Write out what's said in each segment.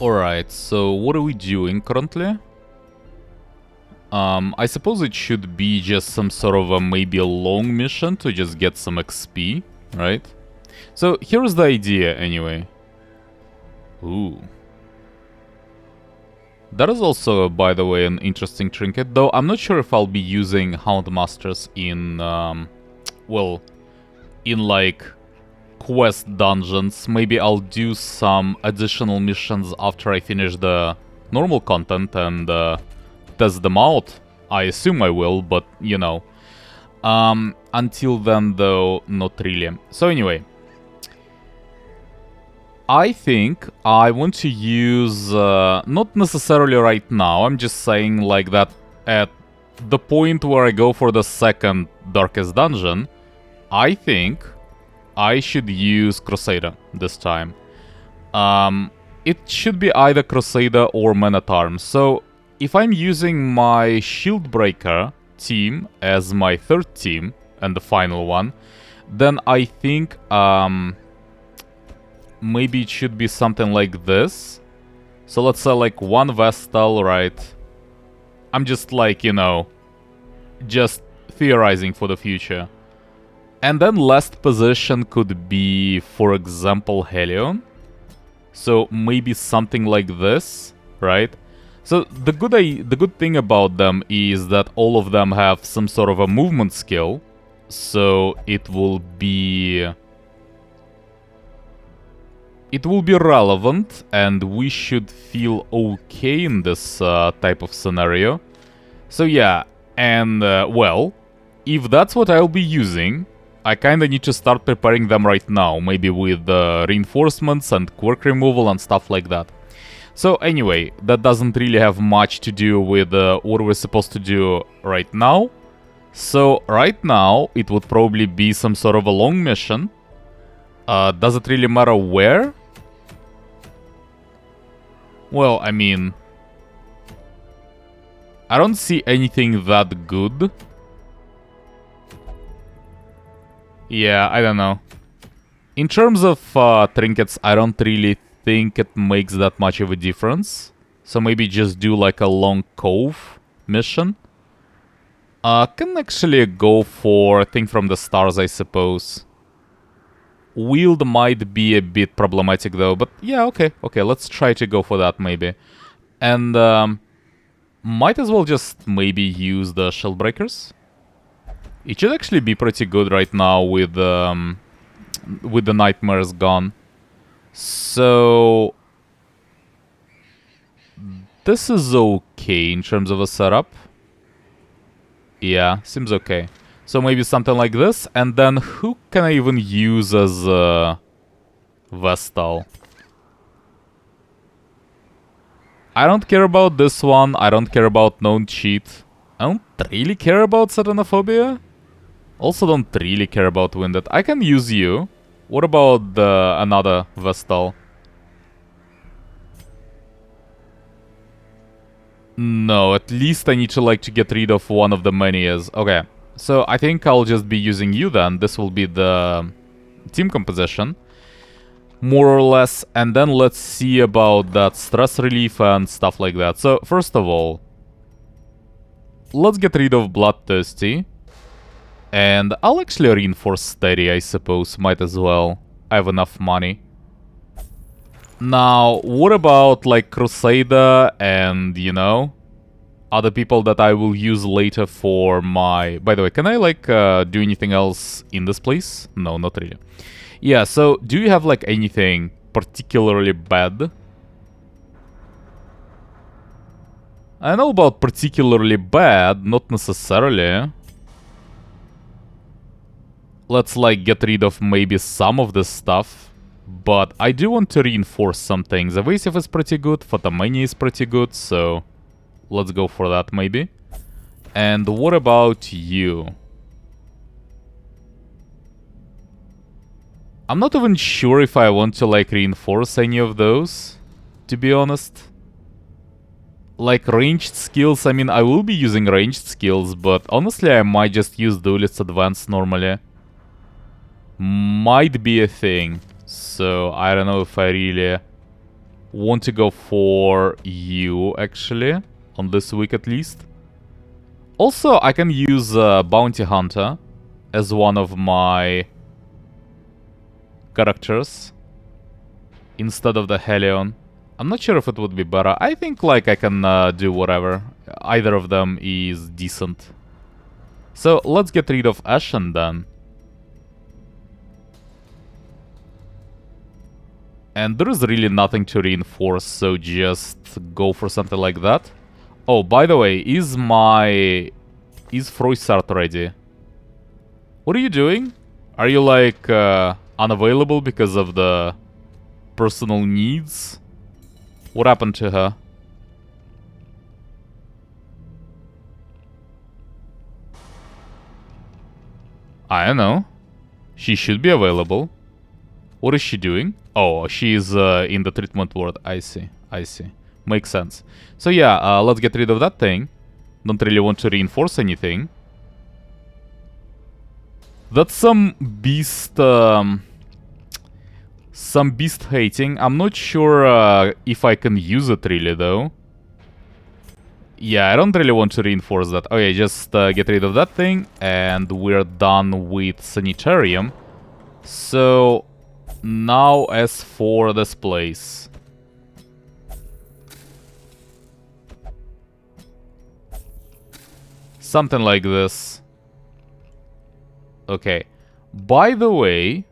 Alright, so what are we doing currently? I suppose it should be just some sort of a maybe a long mission to just get some XP, right? So here's the idea anyway. Ooh. That is also, by the way, an interesting trinket, though I'm not sure if I'll be using Houndmasters in, well, in like quest dungeons. Maybe I'll do some additional missions after I finish the normal content and test them out. I assume I will, but you know. Until then, though, not really. So anyway, I think I want to use, not necessarily right now, I'm just saying like that at the point where I go for the second Darkest Dungeon, I think I should use Crusader this time. It should be either Crusader or Man-at-Arms. So if I'm using my Shieldbreaker team as my third team and the final one, then I think maybe it should be something like this. So let's say like one Vestal, right? I'm just like, you know, just theorizing for the future. And then last position could be, for example, Helion. So maybe something like this, right? So the good thing about them is that all of them have some sort of a movement skill. So it will be relevant, and we should feel okay in this type of scenario. So yeah, and well, if that's what I'll be using, I kinda need to start preparing them right now, maybe with reinforcements and quirk removal and stuff like that. So anyway, that doesn't really have much to do with what we're supposed to do right now. So right now, it would probably be some sort of a long mission. Does it really matter where? Well, I mean, I don't see anything that good. Yeah, I don't know. In terms of trinkets, I don't really think it makes that much of a difference. So maybe just do like a long cove mission. Can actually go for Thing from the Stars, I suppose. Wield might be a bit problematic though, but yeah, okay, let's try to go for that maybe. And might as well just maybe use the Shellbreakers. It should actually be pretty good right now with the Nightmares gone. So this is okay in terms of a setup. Yeah, seems okay. So maybe something like this, and then who can I even use as Vestal? I don't care about this one, I don't care about Known Cheat. I don't really care about Satanophobia. Also don't really care about Winded. I can use you. What about another Vestal? No, at least I need to like to get rid of one of the Manias. Okay, so I think I'll just be using you then. This will be the team composition, more or less. And then let's see about that stress relief and stuff like that. So first of all, let's get rid of Bloodthirsty. And I'll actually reinforce Steady, I suppose. Might as well. I have enough money. Now, what about, like, Crusader and, you know, other people that I will use later for my... By the way, can I, like, do anything else in this place? No, not really. Yeah, so, do you have, like, anything particularly bad? I know about particularly bad, not necessarily. Let's, like, get rid of maybe some of this stuff. But I do want to reinforce some things. Evasive is pretty good, Photomania is pretty good, so let's go for that maybe. And what about you? I'm not even sure if I want to like reinforce any of those, to be honest. Like ranged skills, I mean I will be using ranged skills, but honestly I might just use Duelist Advance normally. Might be a thing. So, I don't know if I really want to go for you, actually. On this week, at least. Also, I can use Bounty Hunter as one of my characters instead of the Helion. I'm not sure if it would be better. I think like I can do whatever. Either of them is decent. So let's get rid of Ashen then. And there is really nothing to reinforce, so just go for something like that. Oh, by the way, is Froissart ready? What are you doing? Are you like unavailable because of the personal needs? What happened to her? I don't know. She should be available. What is she doing? Oh, she's in the treatment ward. I see. I see. Makes sense. So yeah, let's get rid of that thing. Don't really want to reinforce anything. That's some beast hating. I'm not sure if I can use it really though. Yeah, I don't really want to reinforce that. Okay, just get rid of that thing and we're done with Sanitarium. So now as for this place. Something like this. Okay. By the way,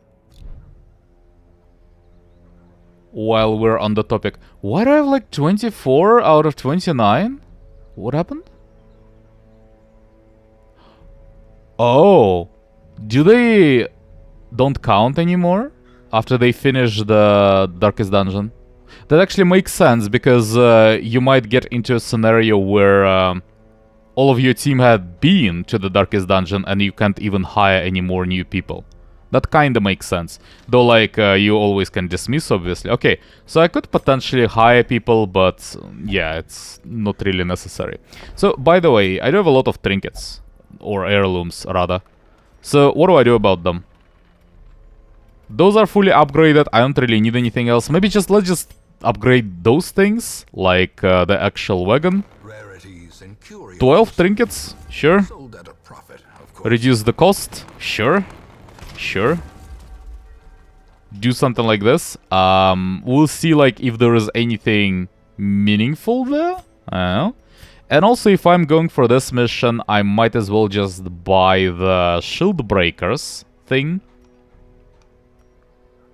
while we're on the topic, why do I have like 24 out of 29? What happened? Oh, do they don't count anymore after they finish the Darkest Dungeon? That actually makes sense because you might get into a scenario where all of your team had been to the Darkest Dungeon and you can't even hire any more new people. That kinda makes sense. Though, like, you always can dismiss, obviously. Okay, so I could potentially hire people, but yeah, it's not really necessary. So, by the way, I do have a lot of trinkets. Or heirlooms, rather. So, what do I do about them? Those are fully upgraded. I don't really need anything else. Maybe let's just upgrade those things, like the actual wagon. 12 trinkets, sure. Reduce the cost, sure. Sure. Do something like this. We'll see like if there is anything meaningful there. I don't know. And also if I'm going for this mission, I might as well just buy the shield breakers thing.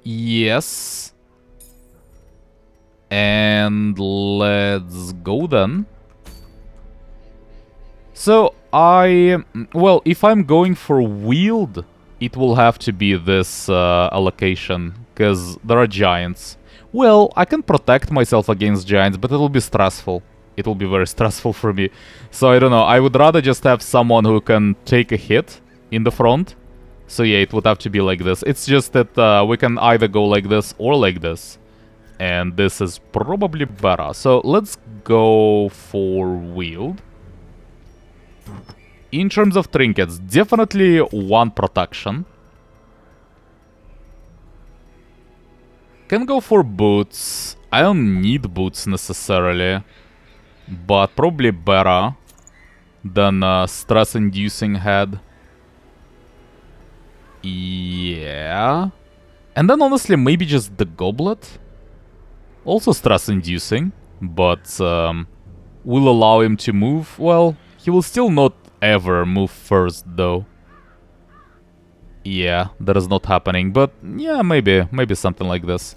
Yes. And let's go then. So well, if I'm going for wield, it will have to be this allocation, because there are giants. Well, I can protect myself against giants, but it'll be stressful. It will be very stressful for me. So I don't know, I would rather just have someone who can take a hit in the front. So yeah, it would have to be like this. It's just that we can either go like this or like this. And this is probably better. So let's go for wield. In terms of trinkets, definitely one protection. Can go for boots. I don't need boots necessarily, but probably better than stress-inducing head. Yeah. And then honestly, maybe just the goblet. Also stress-inducing, but will allow him to move. Well, he will still not ever move first, though. Yeah, that is not happening, but yeah, maybe something like this.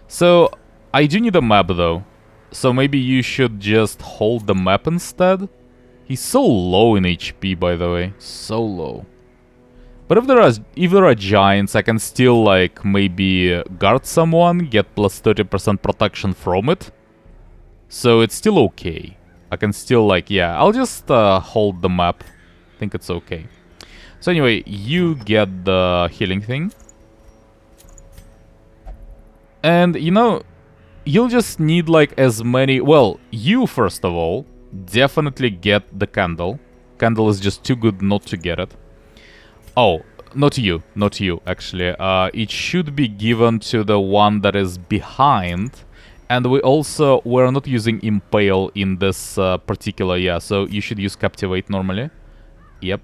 So, I do need a map, though. So maybe you should just hold the map instead. He's so low in HP, by the way. So low. But if there are giants, I can still, like, maybe guard someone, get plus 30% protection from it. So it's still okay. I can still, like, yeah, I'll just hold the map. I think it's okay. So anyway, you get the healing thing. And, you know, you'll just need, like, as many... Well, you, first of all, definitely get the candle. Candle is just too good not to get it. Oh, not you, actually. It should be given to the one that is behind. And we're not using Impale in this particular, yeah, so you should use Captivate normally. Yep.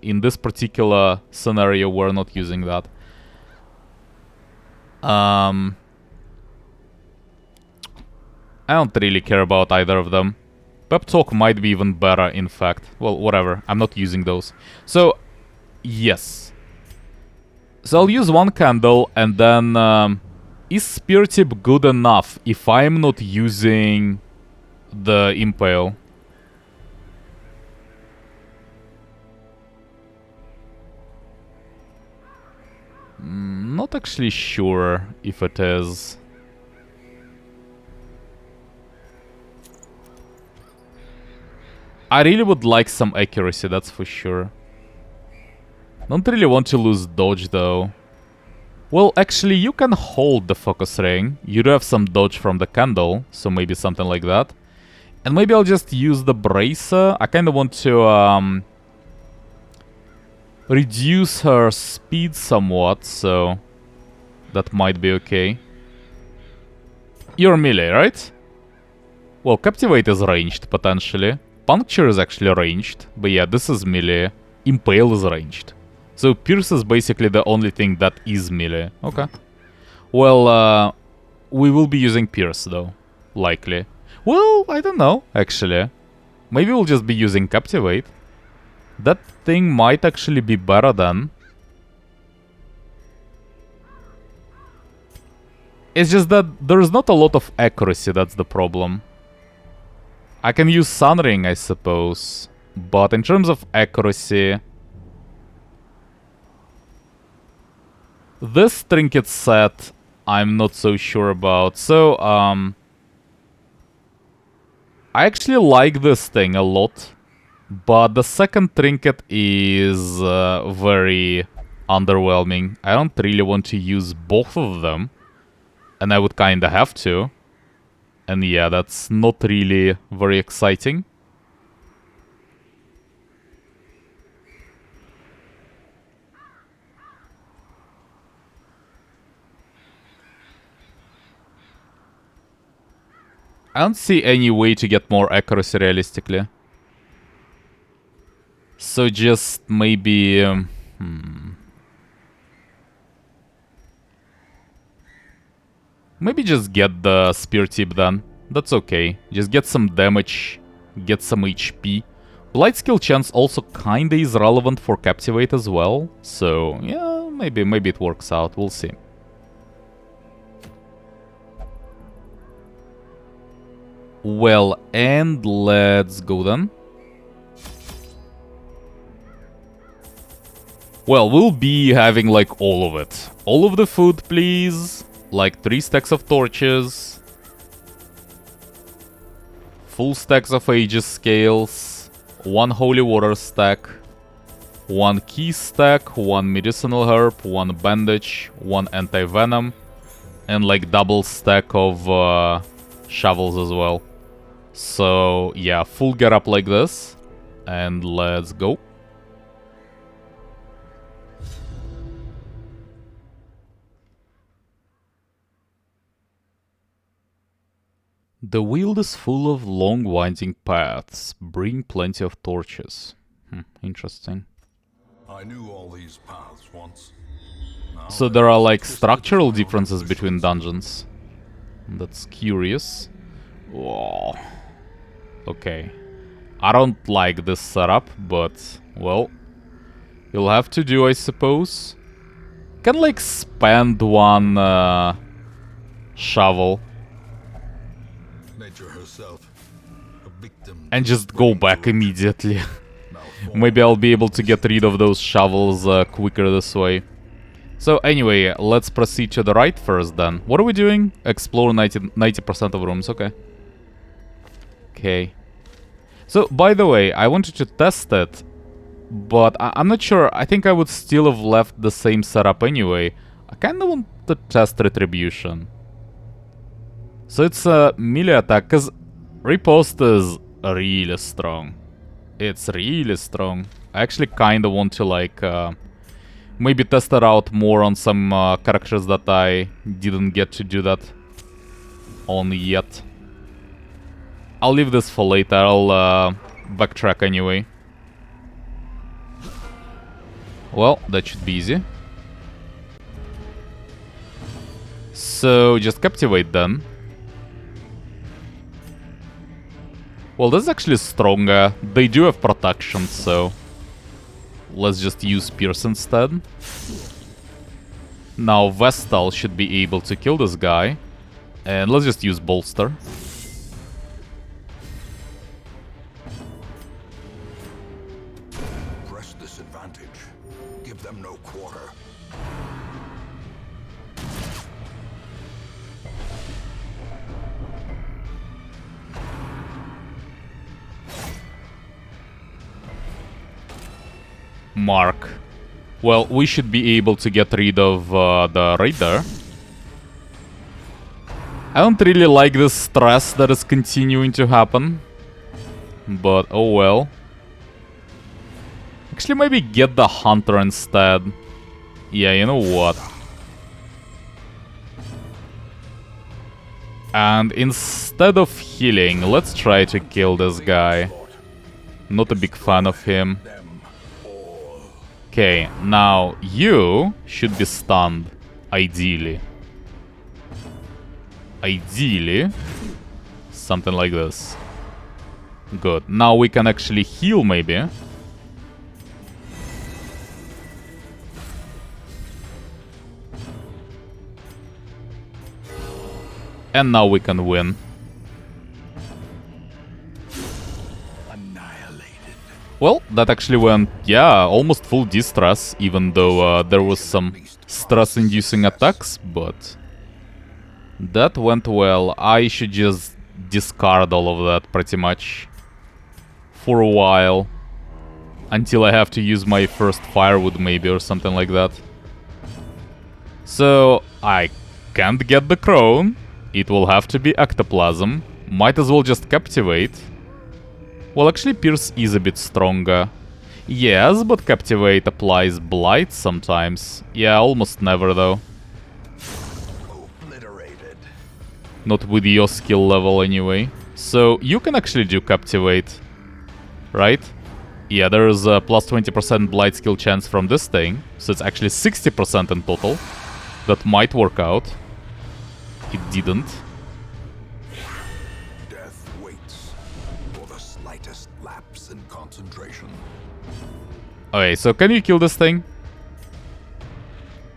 In this particular scenario, we're not using that. I don't really care about either of them. Pep Talk might be even better, in fact. Well, whatever. I'm not using those. So, yes. So I'll use one candle, and then... is Spear Tip good enough if I'm not using the Impale? Not actually sure if it is. I really would like some accuracy, that's for sure. Don't really want to lose dodge though. Well, actually, you can hold the focus ring. You do have some dodge from the candle, so maybe something like that. And maybe I'll just use the bracer. I kind of want to reduce her speed somewhat, so that might be okay. You're melee, right? Well, Captivate is ranged, potentially. Puncture is actually ranged, but yeah, this is melee. Impale is ranged. So Pierce is basically the only thing that is melee. Okay. Well, we will be using Pierce, though. Likely. Well, I don't know, actually. Maybe we'll just be using Captivate. That thing might actually be better then. It's just that there's not a lot of accuracy, that's the problem. I can use Sun Ring, I suppose. But in terms of accuracy... this trinket set, I'm not so sure about. So, I actually like this thing a lot. But the second trinket is very underwhelming. I don't really want to use both of them. And I would kinda have to. And yeah, that's not really very exciting. I don't see any way to get more accuracy realistically. So just maybe... maybe just get the Spear Tip then. That's okay. Just get some damage, get some HP. Blight skill chance also kinda is relevant for Captivate as well. So, yeah, maybe it works out. We'll see. Well, and let's go then. Well, we'll be having like all of it. All of the food, please. Like 3 stacks of torches. Full stacks of Aegis scales. 1 holy water stack. 1 key stack. 1 medicinal herb. 1 bandage. 1 anti-venom. And like double stack of shovels as well. So yeah, full get up like this. And let's go. The Weald is full of long winding paths. Bring plenty of torches. Interesting. I knew all these paths once. So there are like structural differences between dungeons. That's curious. Whoa. Okay. I don't like this setup, but, well, you'll have to do, I suppose. Can like spend 1 shovel. Nature herself, a victim And just go back immediately. Maybe I'll be able to get rid of those shovels quicker this way. So anyway, let's proceed to the right first then. What are we doing? Explore 90% of rooms, okay. Okay. So, by the way, I wanted to test it, but I'm not sure. I think I would still have left the same setup anyway. I kinda want to test Retribution. So it's a melee attack, because Riposte is really strong. It's really strong. I actually kinda want to like maybe test it out more on some characters that I didn't get to do that. on yet. I'll leave this for later. I'll backtrack anyway. Well, that should be easy. So, just captivate then. Well, this is actually stronger. They do have protection, so... let's just use Pierce instead. Now, Vestal should be able to kill this guy. And let's just use Bolster. Press this advantage. Give them no quarter. Mark. Well, we should be able to get rid of the Raider. I don't really like this stress that is continuing to happen. But, oh well. Actually, maybe get the Hunter instead. Yeah, you know what? And instead of healing, let's try to kill this guy. Not a big fan of him. Okay, now you should be stunned, ideally. Ideally. Something like this. Good. Now we can actually heal, maybe. And now we can win. Well, that actually went, yeah, almost full distress, even though there was some stress-inducing attacks, but that went well. I should just discard all of that, pretty much, for a while, until I have to use my first firewood, maybe, or something like that. So, I can't get the crown. It will have to be ectoplasm. Might as well just captivate. Well, actually, Pierce is a bit stronger. Yes, but Captivate applies Blight sometimes. Yeah, almost never, though. Obliterated. Not with your skill level, anyway. So, you can actually do Captivate. Right? Yeah, there is a plus 20% Blight skill chance from this thing. So it's actually 60% in total. That might work out. It didn't. Concentration. Okay, so can you kill this thing?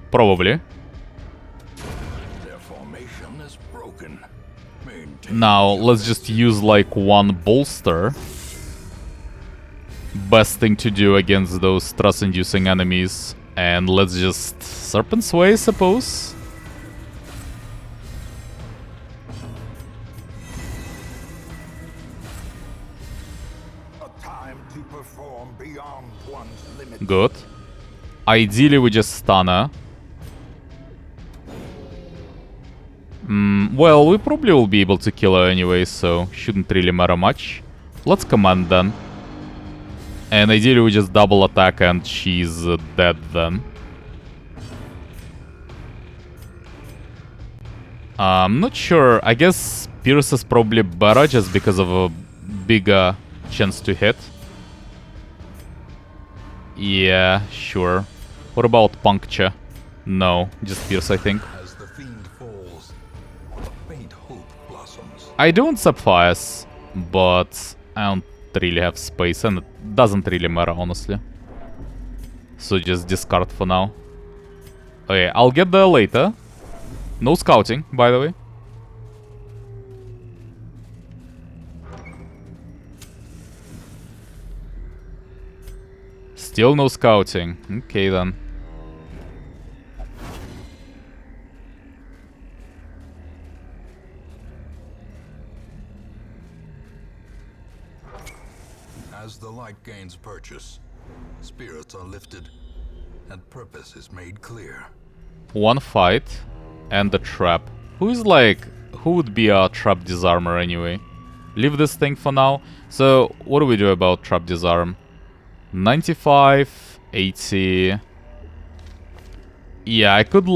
Probably. Their formation is broken. Now, let's just use like one bolster. Best thing to do against those stress-inducing enemies. And let's just Serpent's Way, I suppose. Good. Ideally, we just stun her. Well, we probably will be able to kill her anyway, so shouldn't really matter much. Let's command then. And ideally, we just double attack and she's dead then. I'm not sure. I guess Pierce is probably better just because of a bigger chance to hit. Yeah, sure. What about Puncture? No, just Pierce, I think. As the fiend falls, a faint hope blossoms. I do want Sapphires, but I don't really have space, and it doesn't really matter, honestly. So just discard for now. Okay, I'll get there later. No scouting, by the way. Still no scouting. Okay, then. As the light gains purchase, spirits are lifted, and purpose is made clear. One fight, and the trap. Who would be a trap disarmer anyway? Leave this thing for now. So, what do we do about trap disarm? 95, 80... Yeah, I could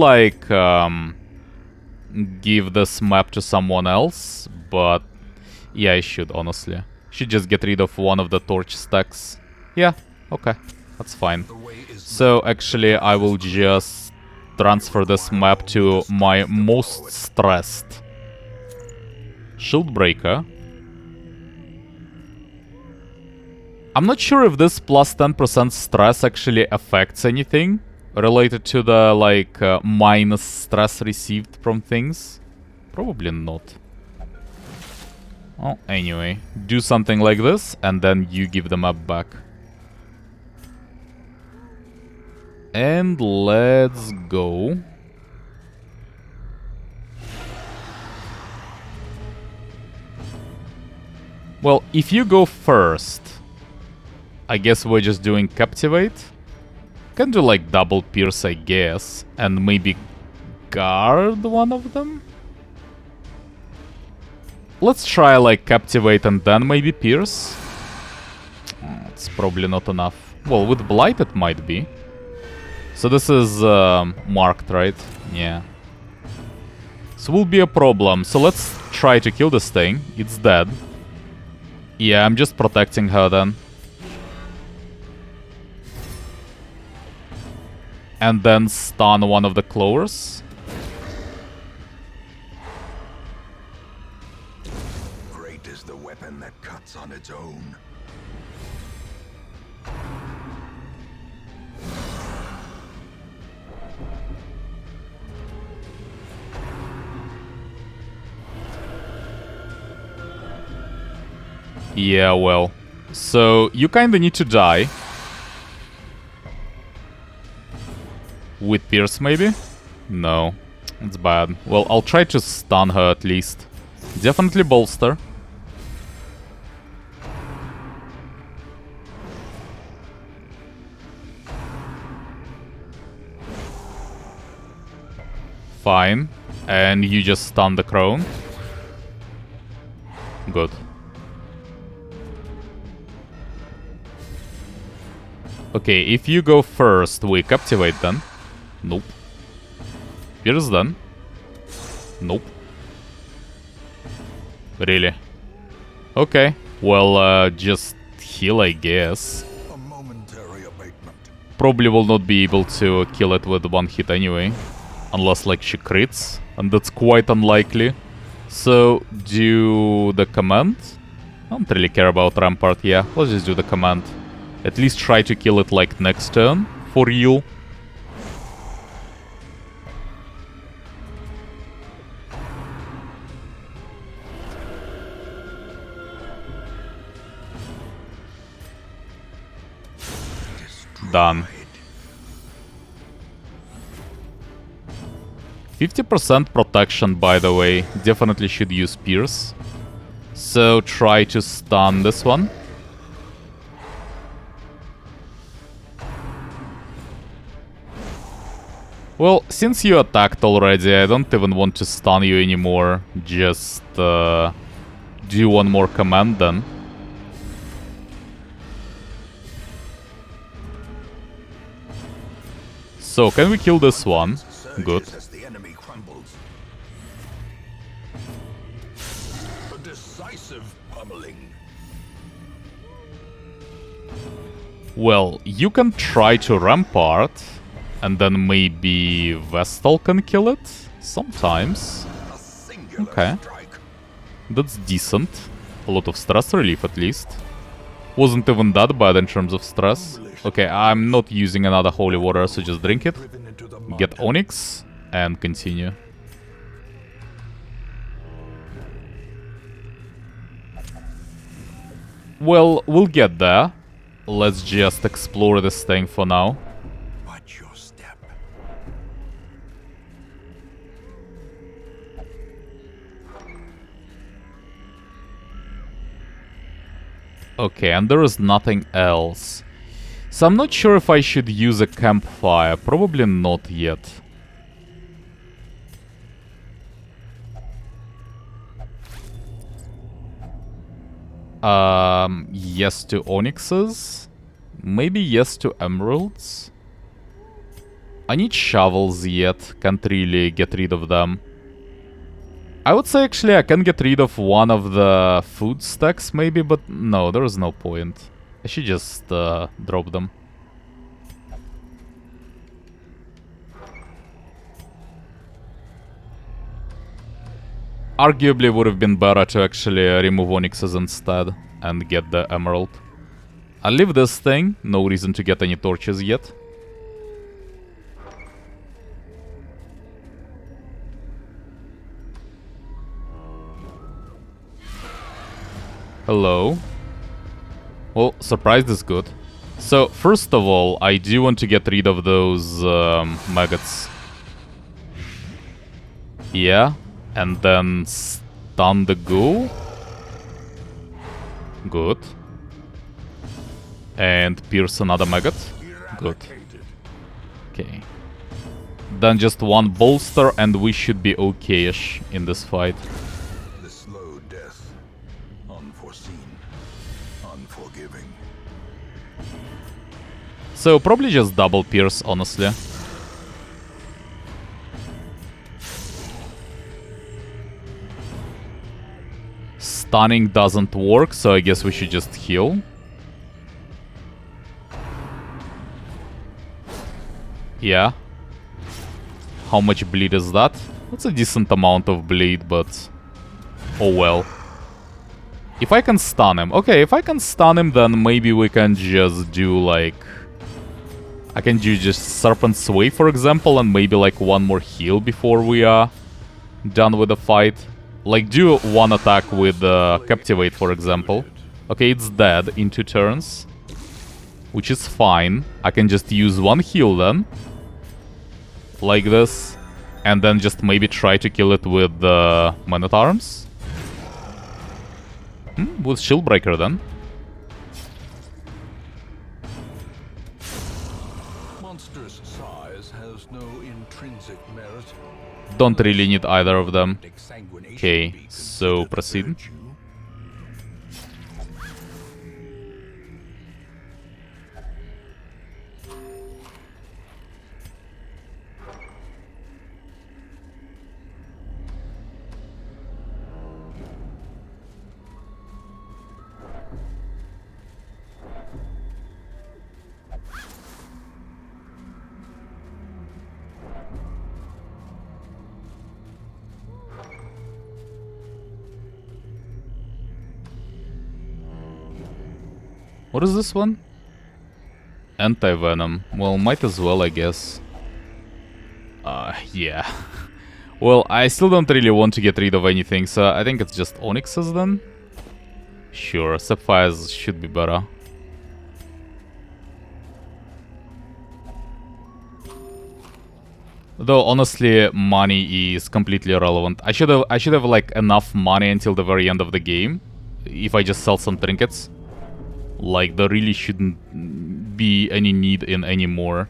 give this map to someone else, but yeah, I should, honestly. Should just get rid of one of the torch stacks. Yeah, okay, that's fine. So actually, I will just transfer this map to my most stressed shield breaker. I'm not sure if this plus 10% stress actually affects anything related to the, like, minus stress received from things. Probably not. Oh, anyway. Do something like this, and then you give the map back. And let's go. Well, if you go first, I guess we're just doing Captivate. Can do like double Pierce, I guess, and maybe guard one of them? Let's try like Captivate and then maybe Pierce. It's probably not enough. Well, with Blight it might be. So this is marked, right? Yeah. So will be a problem. So let's try to kill this thing. It's dead. Yeah, I'm just protecting her then. And then stun one of the clovers. Great is the weapon that cuts on its own. Yeah, well. So, you kinda need to die. With Pierce, maybe? No. It's bad. Well, I'll try to stun her at least. Definitely bolster. Fine. And you just stun the crone. Good. Okay, if you go first, we Captivate then. Nope. Pierce then. Nope. Really? Okay. Well, just heal, I guess. A momentary abatement. Probably will not be able to kill it with one hit anyway. Unless, like, she crits. And that's quite unlikely. So, do the command. I don't really care about Rampart, yeah. Let's just do the command. At least try to kill it, like, next turn. For you. Done. 50% protection, by the way. Definitely should use Pierce. So try to stun this one. Well, since you attacked already, I don't even want to stun you anymore. Just do one more command then. So, can we kill this one? Good. A decisive pummeling. Well, you can try to Rampart, and then maybe Vestal can kill it? Sometimes. Okay. That's decent. A lot of stress relief at least. Wasn't even that bad in terms of stress. Okay, I'm not using another holy water, so just drink it. Get Onyx, and continue. Well, we'll get there. Let's just explore this thing for now. Watch your step. Okay, and there is nothing else. So I'm not sure if I should use a campfire. Probably not yet. Yes to onyxes. Maybe yes to emeralds. I need shovels yet. Can't really get rid of them. I would say actually I can get rid of one of the food stacks maybe, but no, there is no point. I should just drop them. Arguably would have been better to actually remove onyxes instead and get the emerald. I'll leave this thing, no reason to get any torches yet. Hello. Well, surprised is good. So, first of all, I do want to get rid of those maggots. Yeah. And then stun the ghoul. Good. And pierce another maggot. Good. Okay. Then just one bolster and we should be okay-ish in this fight. The slow death. Unforeseen. Unforgiving. So probably just double pierce, honestly. Stunning doesn't work, so I guess we should just heal. Yeah. How much bleed is that? That's a decent amount of bleed, but... oh well. If I can stun him... okay, if I can stun him, then maybe we can just do, like... I can do just Serpent Sway, for example, and maybe, like, one more heal before we are done with the fight. Like, do one attack with Captivate, for example. Okay, it's dead in 2 turns. Which is fine. I can just use one heal then. Like this. And then just maybe try to kill it with Man at Arms. With Shieldbreaker then. Monstrous size has no intrinsic merit. Don't really need either of them. Okay, so proceed. What is this one? Anti-venom. Well, might as well, I guess. Yeah. Well, I still don't really want to get rid of anything, so I think it's just onyxes then? Sure, sapphires should be better. Though honestly, money is completely irrelevant. I should have like enough money until the very end of the game, if I just sell some trinkets. Like, there really shouldn't be any need in any more.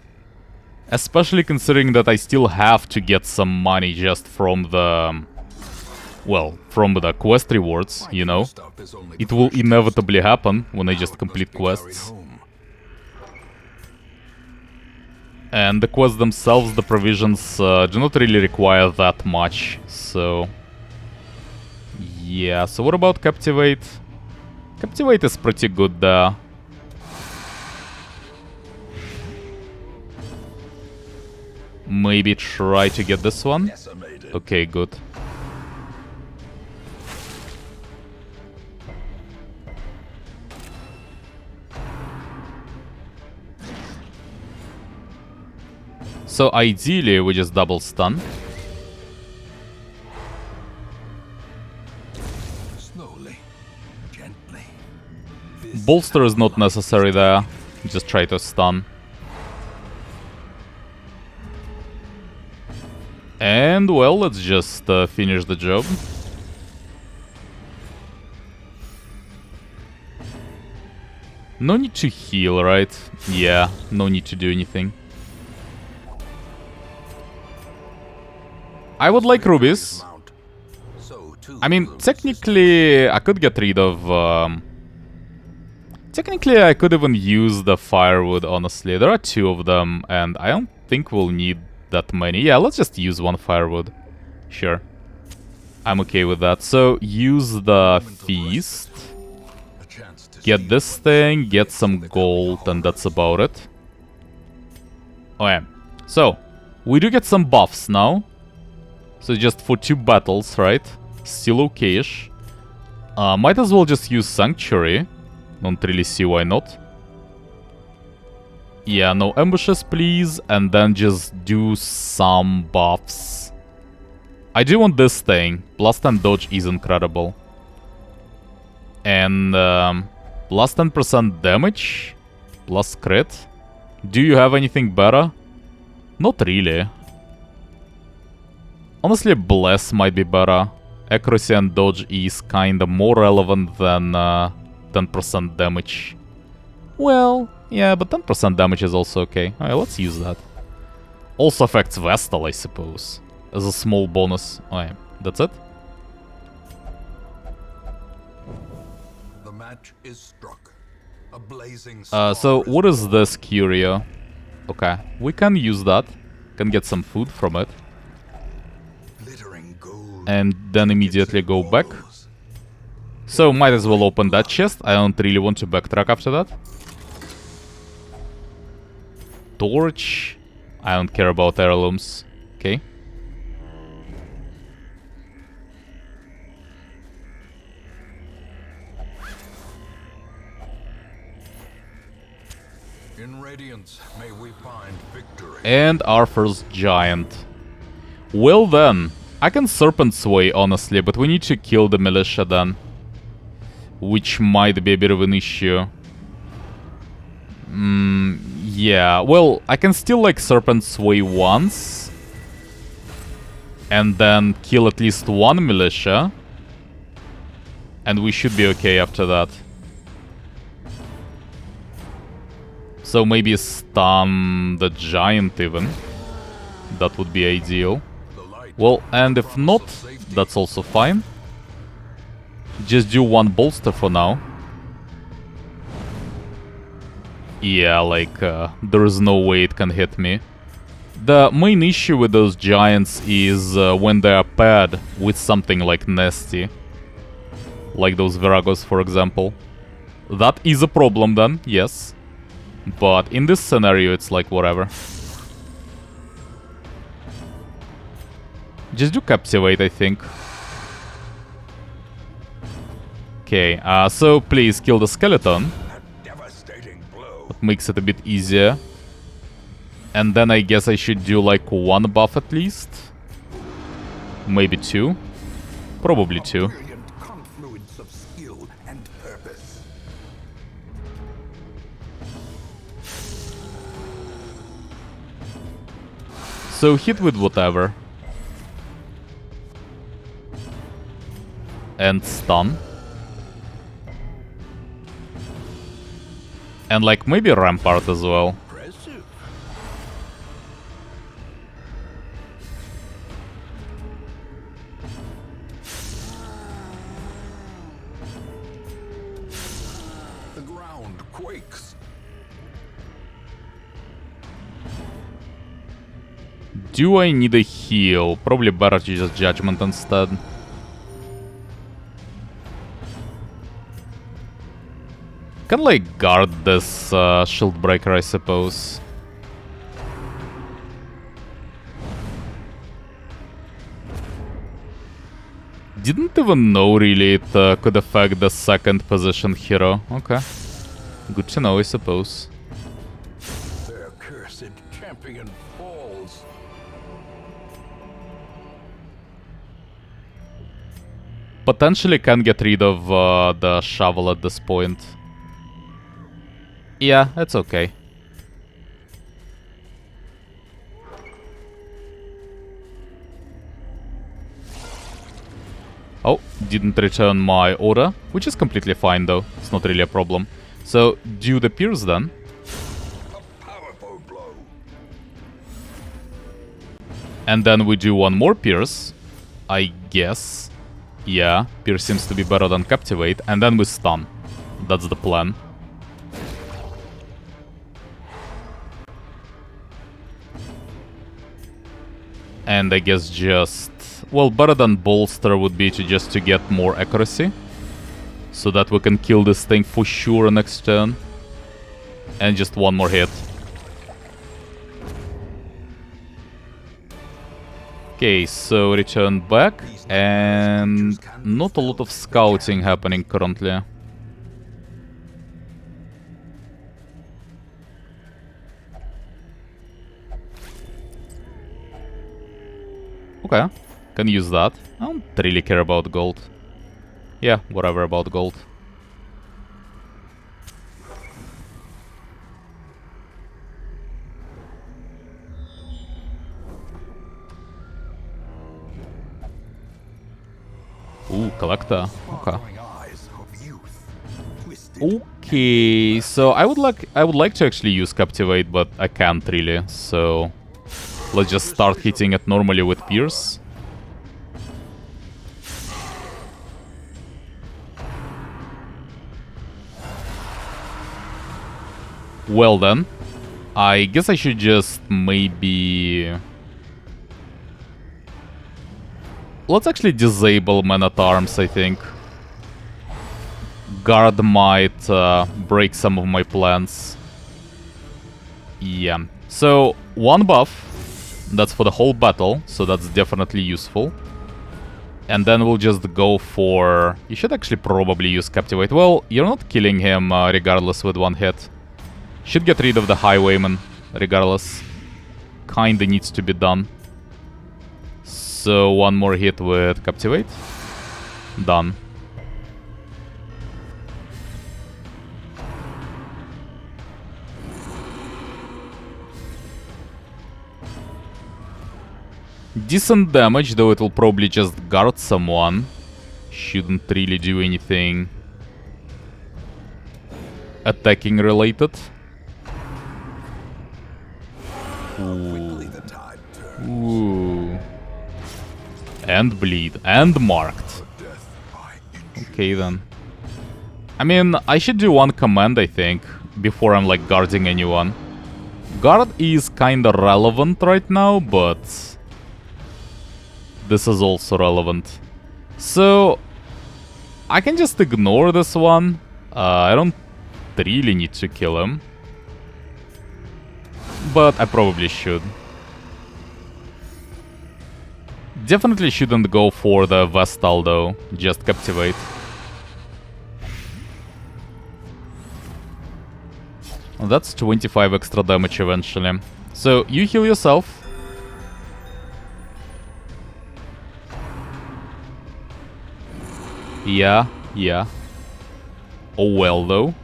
Especially considering that I still have to get some money just from the... well, from the quest rewards, you know? It will inevitably happen when I just complete quests. And the quests themselves, the provisions, do not really require that much, so... yeah, so what about Captivate? Captivate is pretty good there. Maybe try to get this one. Okay, good. So ideally we just double stun. Bolster is not necessary there. Just try to stun. And, well, let's just finish the job. No need to heal, right? Yeah, no need to do anything. I would like rubies. I mean, technically, I could get rid of... technically, I could even use the firewood, honestly. There are 2 of them, and I don't think we'll need that many. Yeah, let's just use 1 firewood. Sure. I'm okay with that. So use the feast. A chance to Get see this what thing, get secrets some they gold, and hold. that's about it. Okay, so we do get some buffs now. So just for 2 battles, right? Still okay-ish. Might as well just use Sanctuary. Don't really see why not. Yeah, no ambushes, please. And then just do some buffs. I do want this thing. Plus 10 dodge is incredible. And plus 10% damage. Plus crit. Do you have anything better? Not really. Honestly, Bless might be better. Accuracy and dodge is kinda more relevant than 10% damage. Well, yeah, but 10% damage is also okay. Alright, let's use that. Also affects Vestal, I suppose. As a small bonus. Alright, that's it? The match is struck. A blazing So star what is born. this curio? Okay, we can use that. Can get some food from it. Glittering gold. And then immediately go back. Portals. So might as well open that chest. I don't really want to backtrack after that. Torch. I don't care about heirlooms. Okay. In radiance, may we find victory. And our first giant. Well then. I can Serpent Sway, honestly, but we need to kill the militia then. Which might be a bit of an issue. Yeah. Well, I can still, like, Serpent Sway once. And then kill at least one militia. And we should be okay after that. So maybe stun the giant even. That would be ideal. The light Well, and if promise not, of safety. that's also fine. Just do one bolster for now. Yeah, like, there is no way it can hit me. The main issue with those giants is when they are paired with something like nasty. Like those Viragos, for example. That is a problem then, yes. But in this scenario, it's like whatever. Just do Captivate, I think. Okay, so please kill the skeleton. A devastating blow. That makes it a bit easier. And then I guess I should do like one buff at least. Maybe 2. Probably 2. Brilliant confluence of skill and purpose. So hit with whatever. And stun. And like maybe Rampart as well. Impressive. The ground quakes. Do I need a heal? Probably better to just Judgment instead. Can like guard this shield breaker, I suppose. Didn't even know really it could affect the second position hero. Okay. Good to know, I suppose. Their cursed champion falls. Potentially can get rid of the shovel at this point. Yeah, it's okay. Oh, didn't return my order, which is completely fine though. It's not really a problem. So, do the pierce then. A powerful blow. And then we do one more pierce. I guess. Yeah, pierce seems to be better than captivate. And then we stun. That's the plan. And I guess just well, better than bolster would be to get more accuracy. So that we can kill this thing for sure next turn. And just one more hit. Okay, so return back. And not a lot of scouting happening currently. Okay, can use that. I don't really care about gold. Yeah, whatever about gold. Ooh, collector. Okay. Okay, so I would like to actually use captivate, but I can't really. So let's just start hitting it normally with pierce. Well then, I guess I should just maybe... Let's actually disable man-at-arms, I think. Guard might break some of my plans. Yeah. So, one buff. That's for the whole battle, so that's definitely useful. And then we'll just go for... You should actually probably use Captivate. Well, you're not killing him regardless with one hit. Should get rid of the Highwayman regardless. Kinda needs to be done. So one more hit with Captivate. Done. Decent damage, though it will probably just guard someone. Shouldn't really do anything attacking related. Ooh. Ooh. And bleed. And marked. Okay then. I mean, I should do one command, I think, before I'm like guarding anyone. Guard is kinda relevant right now, but this is also relevant. So I can just ignore this one. I don't really need to kill him. But I probably should. Definitely shouldn't go for the Vestal though. Just Captivate. Well, that's 25 extra damage eventually. So you heal yourself. Yeah. Oh well though.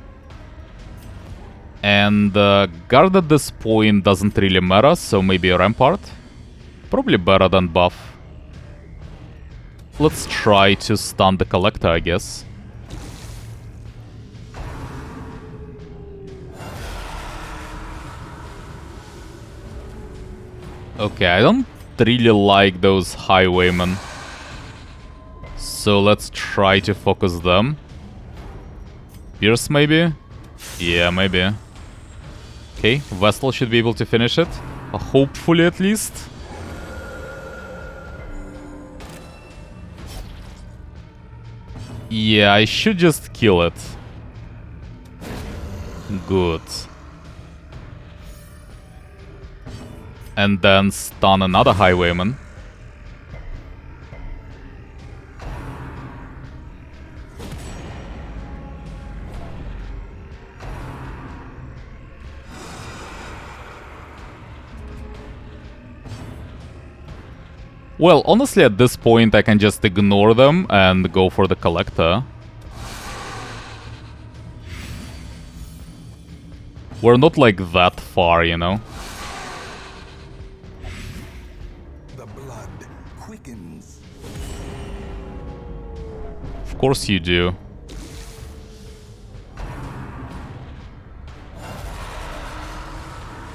And guard at this point doesn't really matter, so maybe a Rampart. Probably better than buff. Let's try to stun the Collector, I guess. Okay, I don't really like those Highwaymen. So let's try to focus them. Pierce maybe? Yeah, maybe. Okay, Vestal should be able to finish it. Hopefully at least. Yeah, I should just kill it. Good. And then stun another Highwayman. Well, honestly, at this point, I can just ignore them and go for the Collector. We're not like that far, you know? The blood quickens. Of course you do.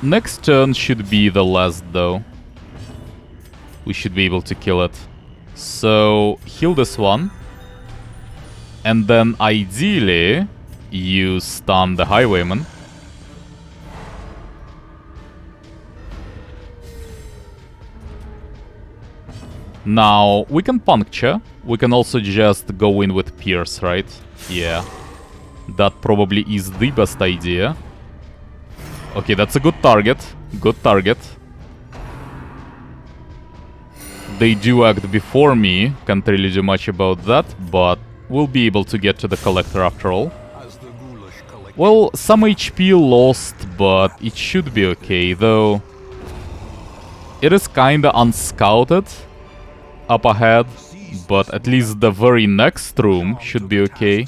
Next turn should be the last, though. We should be able to kill it. So, heal this one. And then, ideally, you stun the Highwayman. Now, we can puncture. We can also just go in with Pierce, right? Yeah. That probably is the best idea. Okay, that's a good target. Good target. They do act before me. Can't really do much about that, but we'll be able to get to the collector after all. Well, some HP lost, but it should be okay, though. It is kinda unscouted up ahead, but at least the very next room should be okay.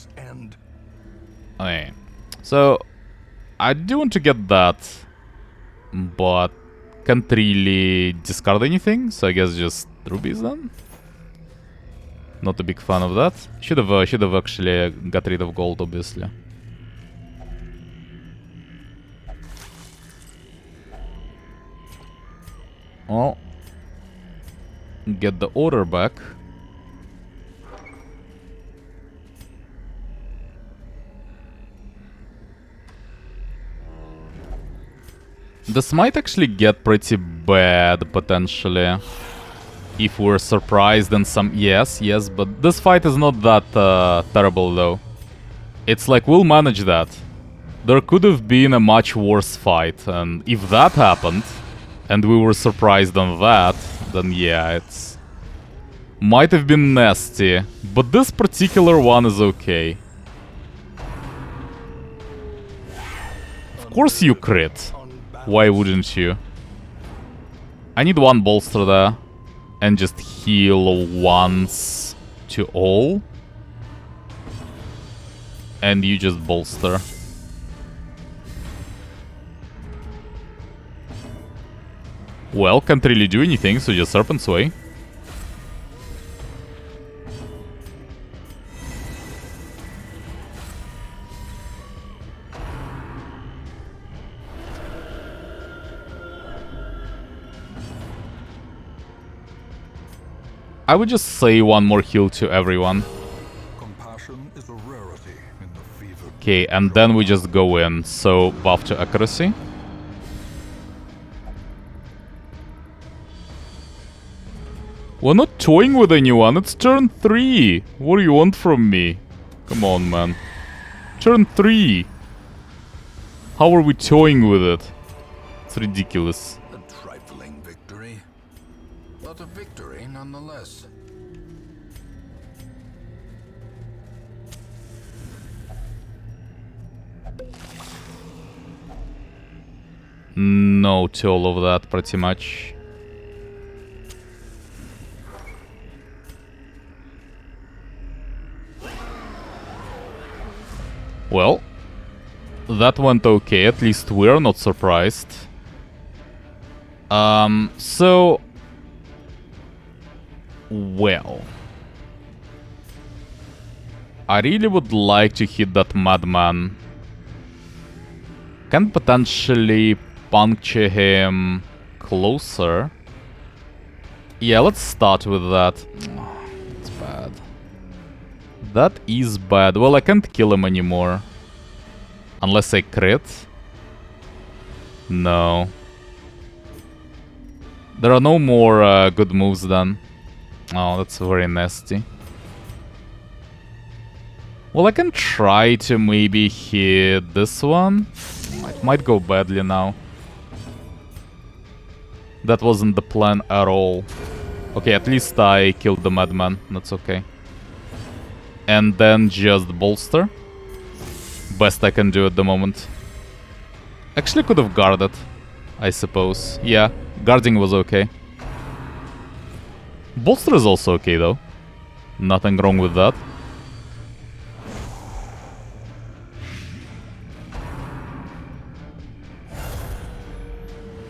Okay. So, I do want to get that, but can't really discard anything, so I guess just rubies then? Not a big fan of that. Should have actually got rid of gold, obviously. Well, get the order back. This might actually get pretty bad, potentially. If we're surprised and some... Yes, but this fight is not that terrible, though. It's like, we'll manage that. There could have been a much worse fight, and if that happened, and we were surprised on that, then yeah, it's... Might have been nasty, but this particular one is okay. Of course you crit. Why wouldn't you? I need one bolster there. And just heal once to all. And you just bolster. Well, can't really do anything, so just Serpent's Way. I would just say one more heal to everyone. Compassion is a rarity in the fever. Okay, and then we just go in. So, buff to accuracy. We're not toying with anyone. It's turn 3. What do you want from me? Come on, man. Turn 3. How are we toying with it? It's ridiculous. A trifling victory, but a victory nonetheless. No to all of that, pretty much. Well, that went okay. At least we're not surprised. So... Well... I really would like to hit that madman. Can potentially puncture him closer. Yeah, let's start with that. That's bad. That is bad. Well, I can't kill him anymore. Unless I crit. No. There are no more good moves then. Oh, that's very nasty. Well, I can try to maybe hit this one. It might go badly now. That wasn't the plan at all. Okay, at least I killed the madman. That's okay. And then just bolster. Best I can do at the moment. Actually could have guarded, I suppose. Yeah, guarding was okay. Bolster is also okay though. Nothing wrong with that.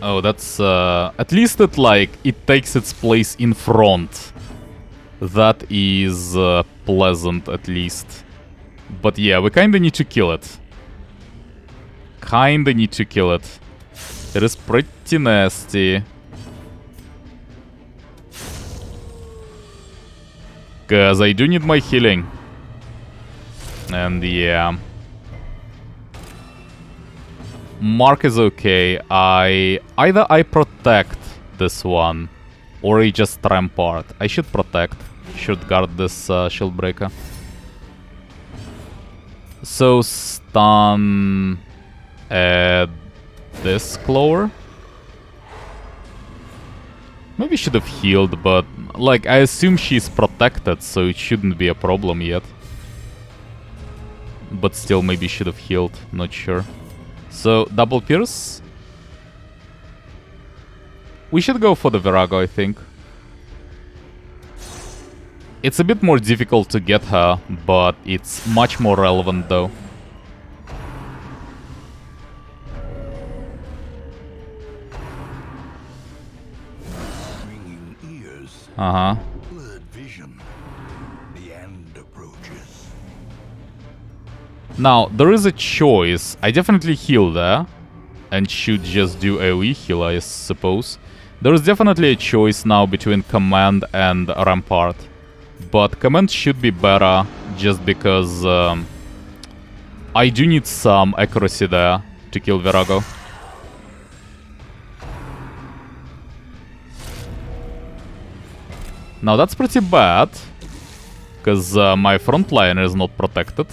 Oh, that's at least it takes its place in front. That is pleasant at least. But yeah, we kinda need to kill it. Kinda need to kill it. It is pretty nasty. Cause I do need my healing. And yeah. Mark is okay. Either I protect this one Or he just rampart. I should protect. Should guard this shield breaker. So stun at this Clover. Maybe should have healed, but like I assume she's protected, so it shouldn't be a problem yet. But still, maybe should have healed. Not sure. So double pierce. We should go for the Virago, I think. It's a bit more difficult to get her, but it's much more relevant though. Uh-huh. Now, there is a choice. I definitely heal there. And should just do AoE heal, I suppose. There is definitely a choice now between Command and Rampart. But Command should be better, just because I do need some accuracy there to kill Virago. Now that's pretty bad, because my frontliner is not protected.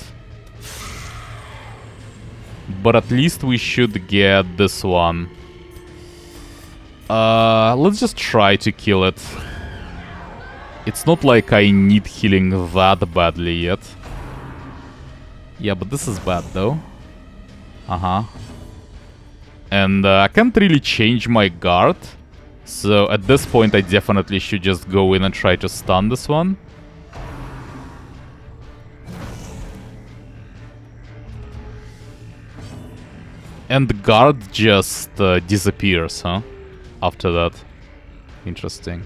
But at least we should get this one. Let's just try to kill it. It's not like I need healing that badly yet. Yeah, but this is bad though. Uh-huh. And I can't really change my guard. So at this point I definitely should just go in and try to stun this one. And the guard just disappears, huh? After that. Interesting.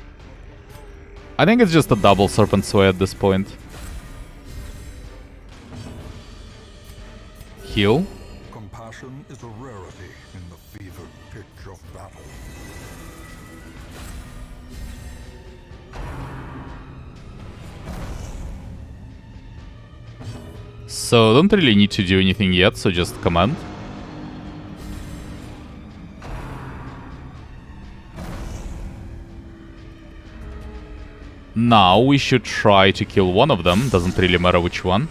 I think it's just a double Serpent Sway at this point. Heal. Compassion is a rarity in the fevered pitch of battle. So don't really need to do anything yet, so just command. Now we should try to kill one of them, doesn't really matter which one.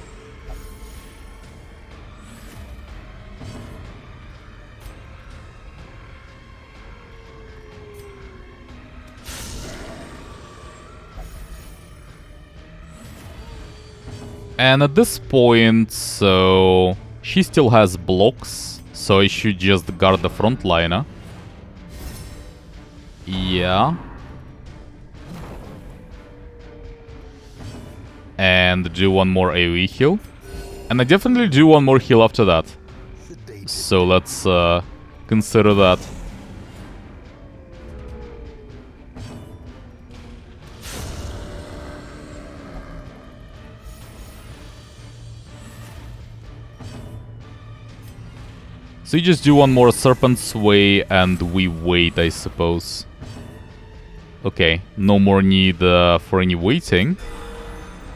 And at this point, so she still has blocks, so I should just guard the frontliner. Yeah. And do one more AoE heal. And I definitely do one more heal after that. So let's consider that. So you just do one more Serpent Sway and we wait, I suppose. Okay, no more need for any waiting.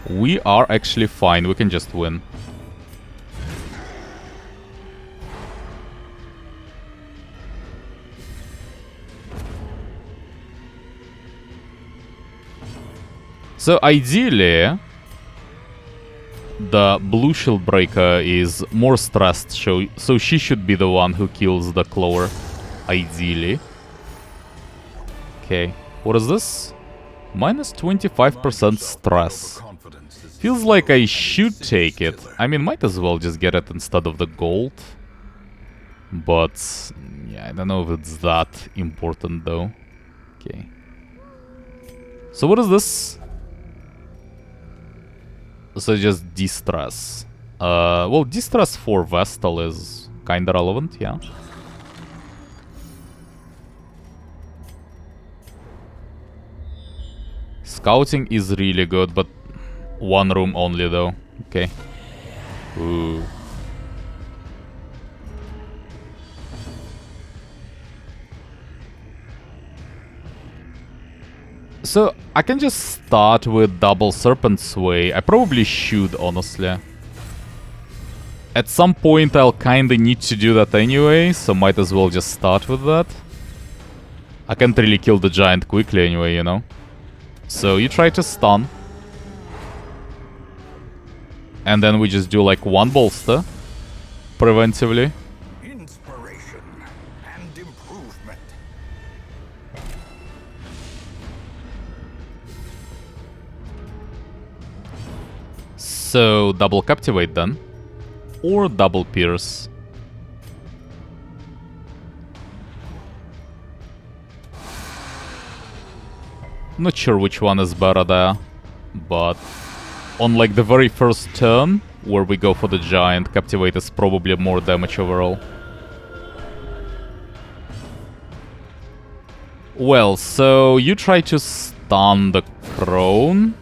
We are actually fine, we can just win. So ideally, the blue shield breaker is more stressed, so she should be the one who kills the Clover, ideally. Okay, what is this? Minus 25% stress. Feels like I should take it. I mean, might as well just get it instead of the gold. But, yeah, I don't know if it's that important though. Okay. So what is this? So just distress. Well, distress for Vestal is kinda relevant, yeah. Scouting is really good, but one room only though. Okay. Ooh. So, I can just start with double Serpent Sway. I probably should, honestly. At some point I'll kinda need to do that anyway, so might as well just start with that. I can't really kill the giant quickly anyway, you know? So you try to stun. And then we just do like one bolster. Preventively. Inspiration and improvement. So double captivate then. Or double pierce. Not sure which one is better there, but on like the very first turn, where we go for the giant, captivate is probably more damage overall. Well, so you try to stun the crone.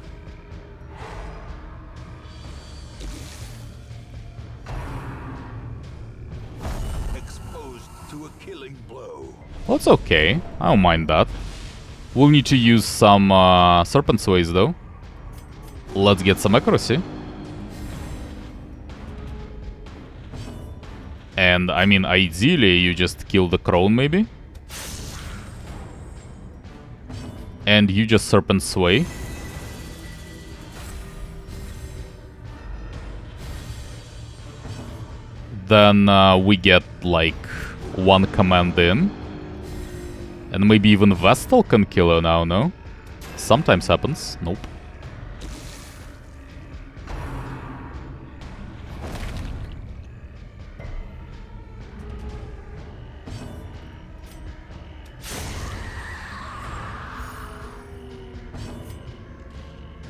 Exposed to a killing blow. Well, it's okay. I don't mind that. We'll need to use some Serpent Sways though. Let's get some accuracy. And I mean, ideally, you just kill the crone maybe. And you just Serpent Sway. Then we get like one command in. And maybe even Vestal can kill her now, no? Sometimes happens. Nope.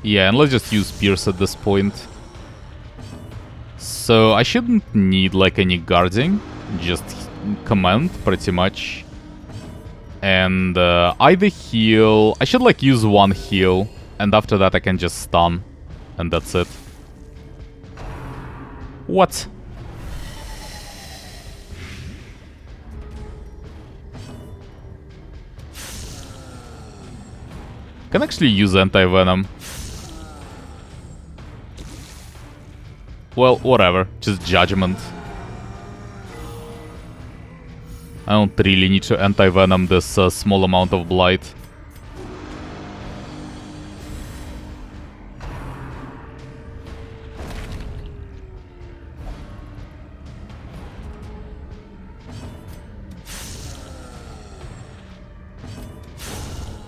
Yeah, and let's just use Pierce at this point. So I shouldn't need like any guarding. Just command, pretty much. And either heal... I should like use one heal. And after that I can just stun. And that's it. What? Can actually use anti-venom. Well, whatever. Just judgment. I don't really need to anti-venom this small amount of blight.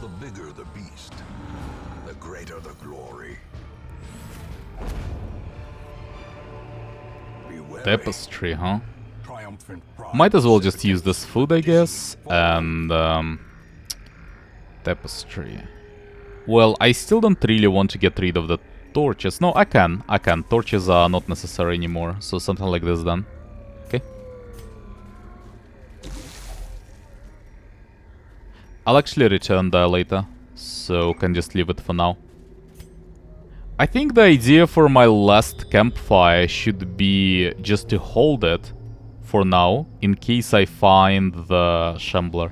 The bigger the beast, the greater the glory. Be wary. Tapestry, huh? Triumphant pride Might as well just significates use this food, I guess. And tapestry. Well, I still don't really want to get rid of the torches. No, I can. I can. Torches are not necessary anymore. So something like this then. Okay. I'll actually return there later. So can just leave it for now. I think the idea for my last campfire should be just to hold it for now, in case I find the Shambler.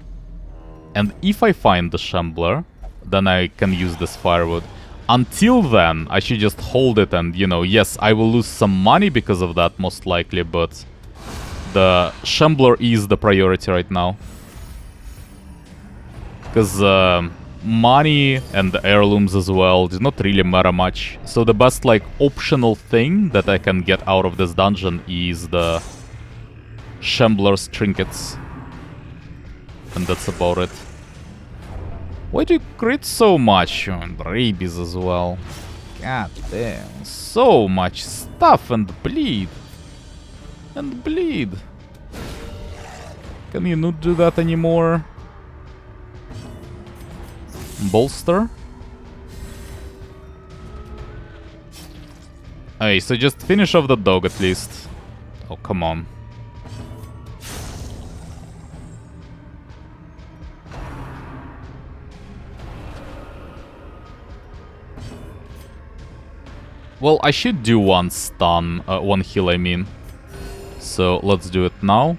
And if I find the Shambler, then I can use this firewood. Until then, I should just hold it and, you know, yes, I will lose some money because of that, most likely, but the Shambler is the priority right now. Because money and the heirlooms as well do not really matter much. So the best, like, optional thing that I can get out of this dungeon is the Shambler's trinkets. And that's about it. Why do you crit so much? And rabies as well. God damn. So much stuff and bleed. And bleed. Can you not do that anymore? Bolster? Hey, so just finish off the dog at least. Oh, come on. Well, I should do one stun, one heal, I mean. So let's do it now.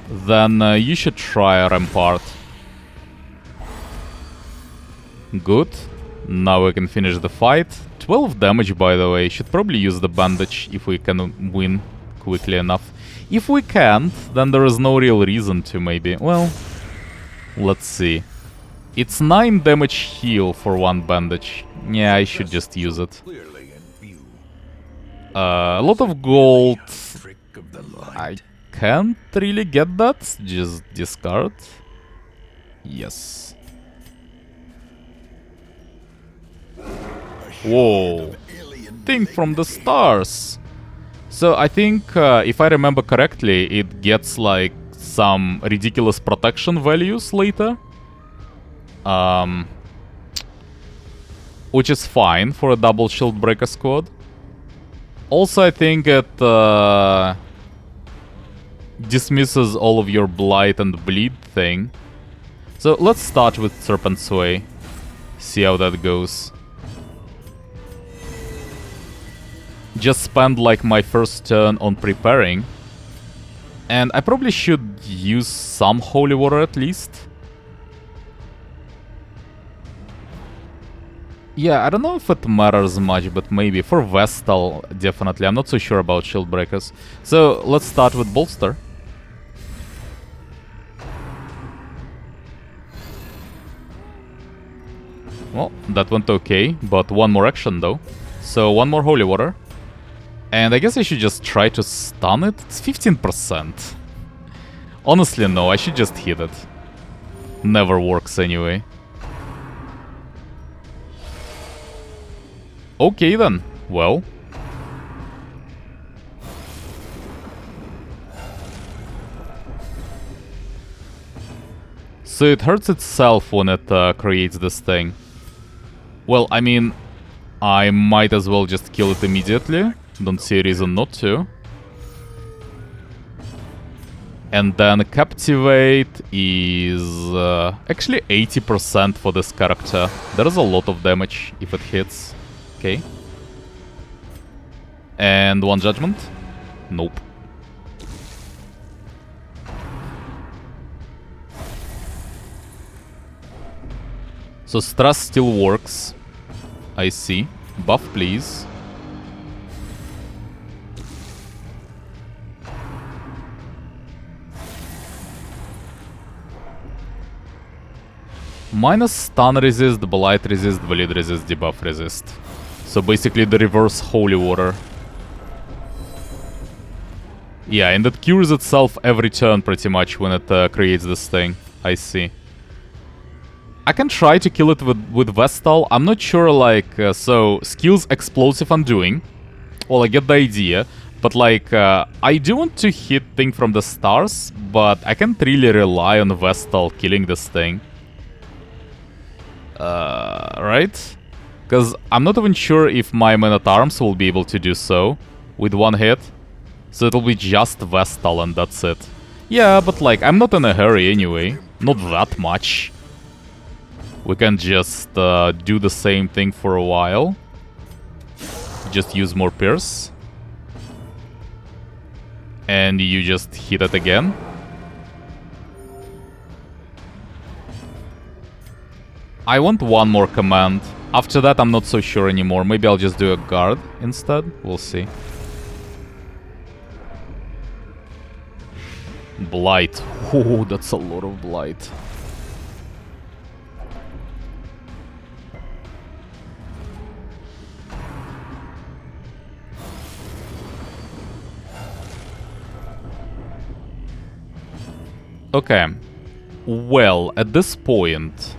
Then you should try a rampart. Good. Now we can finish the fight. 12 damage, by the way. Should probably use the bandage if we can win quickly enough. If we can't, then there is no real reason to, maybe. Well, Let's see. It's 9 damage heal for 1 bandage. Yeah, I should just use it. Clearly in view. A lot of gold. Trick of the light. I can't really get that. Just discard. Yes. Whoa. Thing from the stars. So I think, if I remember correctly, it gets like some ridiculous protection values later. Which is fine for a double shield breaker squad. Also, I think it dismisses all of your blight and bleed thing. So let's start with Serpent Sway. See how that goes. Just spend like my first turn on preparing. And I probably should use some holy water at least. Yeah, I don't know if it matters much, but maybe. For Vestal, definitely. I'm not so sure about shield breakers. So let's start with Bolster. Well, that went okay, but one more action though. So one more holy water. And I guess I should just try to stun it. It's 15%. Honestly, no, I should just hit it. Never works anyway. Okay then. Well. So it hurts itself when it creates this thing. Well, I mean, I might as well just kill it immediately. Don't see a reason not to. And then Captivate is actually 80% for this character. There is a lot of damage if it hits. Okay. And one Judgment? Nope. So Stress still works. I see. Buff, please. Minus stun resist, blight resist, bleed resist, debuff resist. So basically the reverse holy water. Yeah, and it cures itself every turn pretty much when it creates this thing. I see. I can try to kill it with Vestal. I'm not sure, like, so skills Explosive Undoing. Well, I get the idea. But, like, I do want to hit thing from the stars, but I can't really rely on Vestal killing this thing. Right? Because I'm not even sure if my Man at Arms will be able to do so with one hit. So it'll be just Vestal and that's it. Yeah, but like, I'm not in a hurry anyway. Not that much. We can just do the same thing for a while. Just use more Pierce. And you just hit it again. I want one more command. After that, I'm not so sure anymore. Maybe I'll just do a guard instead. We'll see. Blight. Oh, that's a lot of blight. Okay. Well, at this point,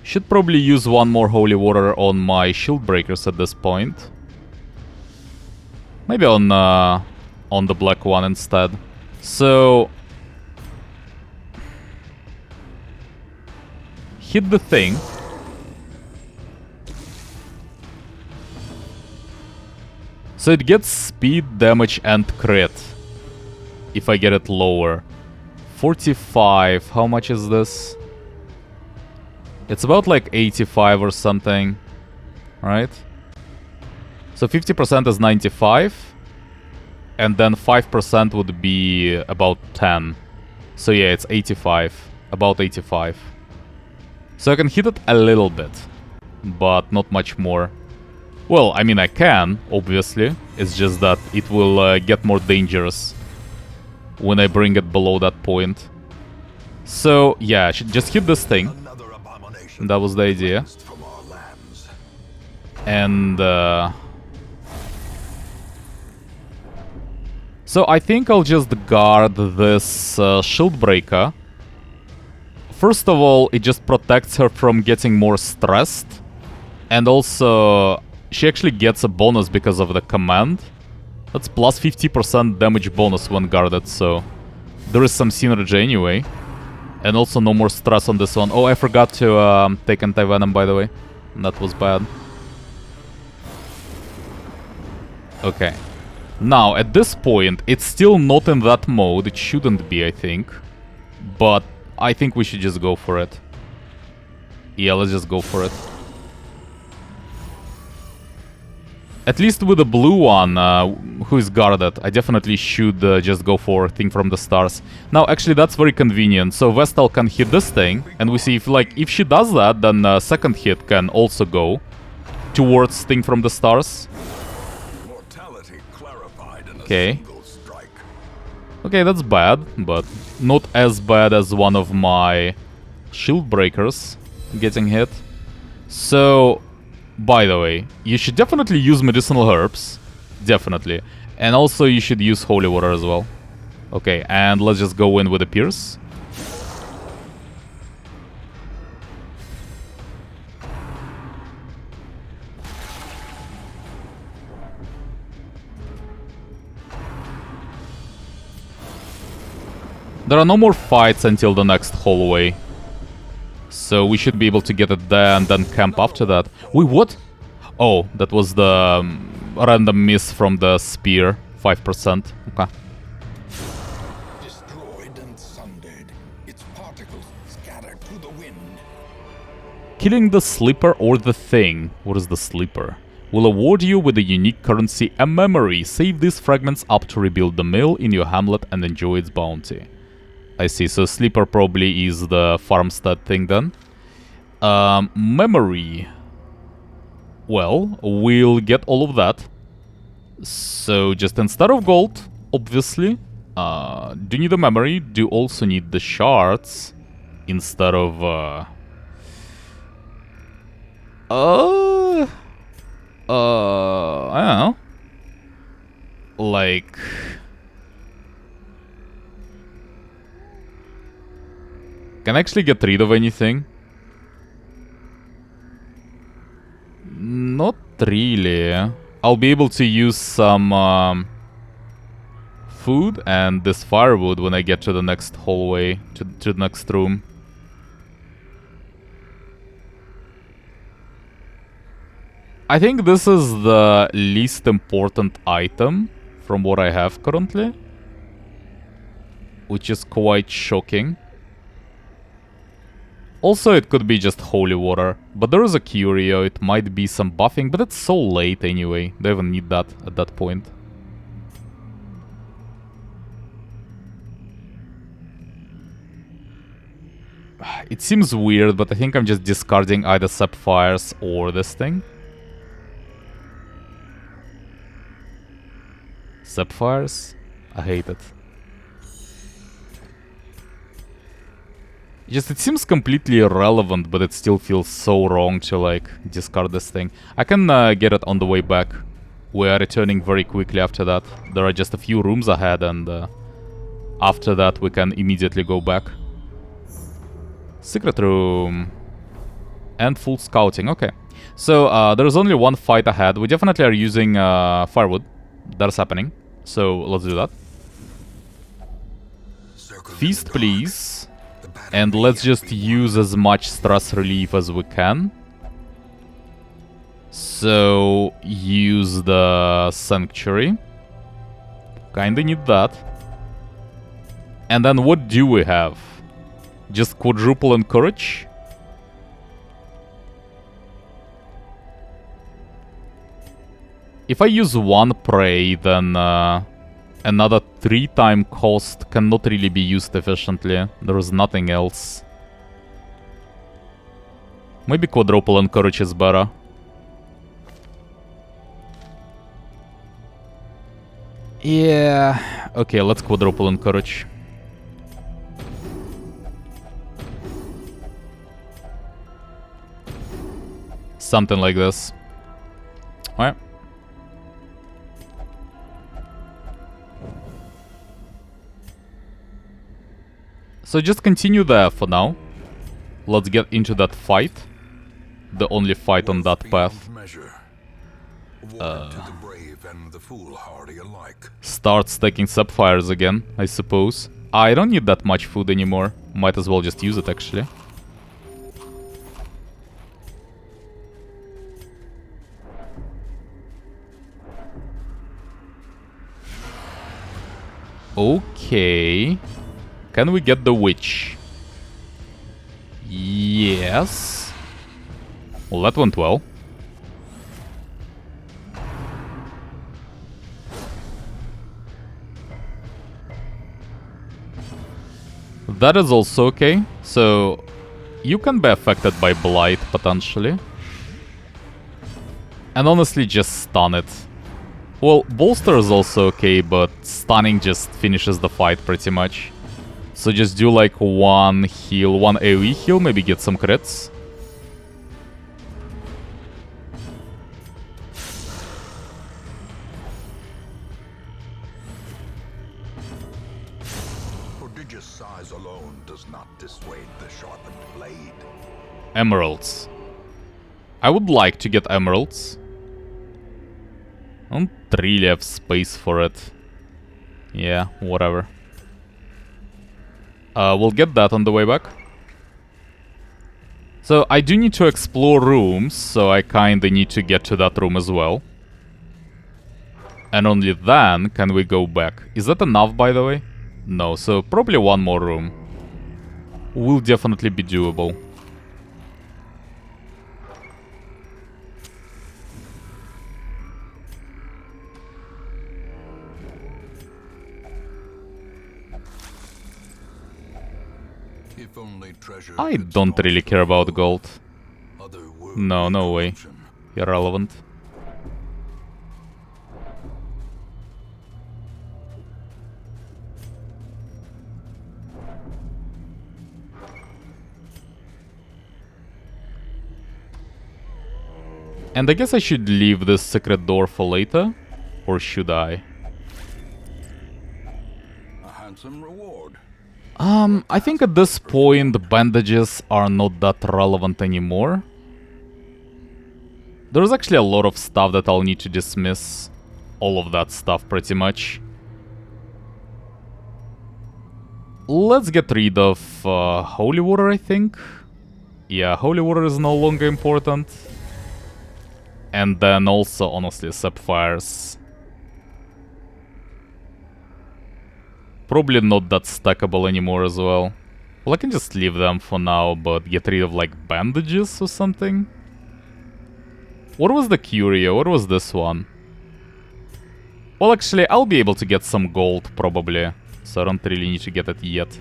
should probably use one more holy water on my shield breakers at this point. Maybe on the black one instead. So hit the thing. So it gets speed, damage, and crit. If I get it lower. 45. How much is this? It's about like 85 or something. Right? So 50% is 95. And then 5% would be about 10. So yeah, it's 85. About 85. So I can hit it a little bit. But not much more. Well, I mean I can, obviously. It's just that it will get more dangerous when I bring it below that point. So, yeah, I should just hit this thing. Another abomination That was the idea. cleansed from our lands. And, so I think I'll just guard this shield breaker. First of all, it just protects her from getting more stressed. And also, she actually gets a bonus because of the command. That's plus 50% damage bonus when guarded, so there is some synergy anyway. And also no more stress on this one. Oh, I forgot to take anti-venom, by the way. That was bad. Okay. Now, at this point, it's still not in that mode. It shouldn't be, I think. But I think we should just go for it. Yeah, let's just go for it. At least with the blue one, who is guarded, I definitely should just go for Thing from the Stars. Now, actually, that's very convenient. So Vestal can hit this thing, and we see if she does that, then second hit can also go towards Thing from the Stars. Mortality clarified in a Okay. single strike. Okay, that's bad, but not as bad as one of my shield breakers getting hit. So, by the way, you should definitely use medicinal herbs. Definitely. And also you should use holy water as well. Okay, and let's just go in with a pierce. There are no more fights until the next hallway. So we should be able to get it there and then camp after that. Wait, what? Oh, that was the random miss from the spear. 5%. Okay. Destroyed and sundered, its particles scattered through the wind. Killing the sleeper or the thing. What is the sleeper? Will award you with a unique currency, a memory. Save these fragments up to rebuild the mill in your hamlet and enjoy its bounty. I see, so sleeper probably is the farmstead thing then. Memory. Well, we'll get all of that. So just instead of gold, obviously, do need a memory, do also need the shards instead of I don't know. Like, can I actually get rid of anything? Not really. I'll be able to use some food and this firewood when I get to the next hallway, to the next room. I think this is the least important item from what I have currently, which is quite shocking. Also, it could be just holy water, but there is a curio, it might be some buffing, but it's so late anyway, they don't need that at that point. It seems weird, but I think I'm just discarding either sapphires or this thing. Sapphires? I hate it. Just, it seems completely irrelevant, but it still feels so wrong to, like, discard this thing. I can get it on the way back. We are returning very quickly after that. There are just a few rooms ahead, and after that we can immediately go back. Secret room. And full scouting, okay. So, there's only one fight ahead. We definitely are using firewood. That's happening. So, let's do that. Feast, please. And let's just use as much stress relief as we can. So, use the Sanctuary. Kinda need that. And then what do we have? Just quadruple encourage? If I use one prey, then another 3-time cost cannot really be used efficiently. There is nothing else. Maybe quadruple encourage is better. Yeah. Okay, let's quadruple encourage. Something like this. Alright. So just continue there for now. Let's get into that fight. The only fight on that path. Start stacking sapphires again, I suppose. I don't need that much food anymore. Might as well just use it, actually. Okay. Can we get the witch? Yes. Well, that went well. That is also okay. So, you can be affected by Blight, potentially. And honestly, just stun it. Well, Bolster is also okay, but stunning just finishes the fight pretty much. So just do like one heal, one AoE heal, maybe get some crits. Prodigious size alone does not dissuade the sharpened blade. Emeralds. I would like to get emeralds. I don't really have space for it. Yeah, whatever. We'll get that on the way back. So I do need to explore rooms, so I kinda need to get to that room as well. And only then can we go back. Is that enough, by the way? No, so probably one more room. Will definitely be doable. I don't really care about gold. No, no way. Irrelevant. And I guess I should leave this secret door for later. Or should I? A handsome reward. I think at this point bandages are not that relevant anymore. There's actually a lot of stuff that I'll need to dismiss. All of that stuff pretty much. Let's get rid of holy water, I think. Yeah, holy water is no longer important. And then also, honestly, sapphires. Probably not that stackable anymore as well. Well, I can just leave them for now, but get rid of, like, bandages or something. What was the curio? What was this one? Well, actually, I'll be able to get some gold, probably. So I don't really need to get it yet.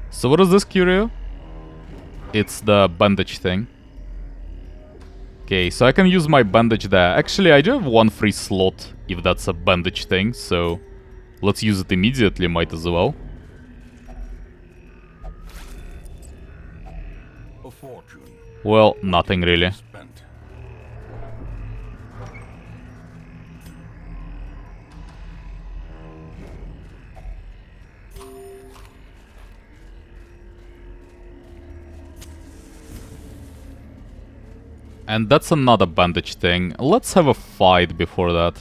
So what is this curio? It's the bandage thing. Okay, so I can use my bandage there. Actually, I do have one free slot if that's a bandage thing, so let's use it immediately, might as well. A fortune. Well, nothing really. Spent. And that's another bandage thing. Let's have a fight before that.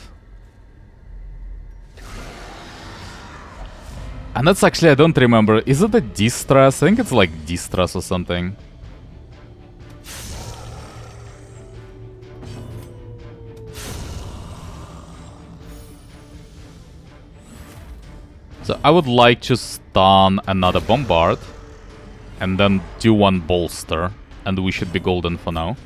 And that's actually, I don't remember. Is it a distress? I think it's like distress or something. So I would like to stun another bombard. And then do one bolster. And we should be golden for now.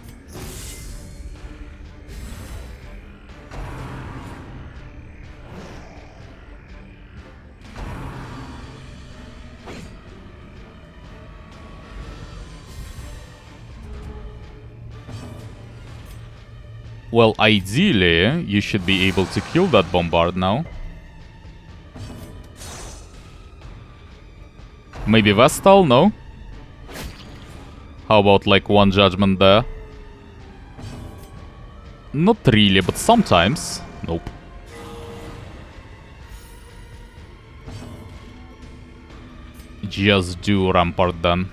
Well, ideally, you should be able to kill that bombard now. Maybe Vestal? No? How about like one judgment there? Not really, but sometimes. Nope. Just do Rampart then.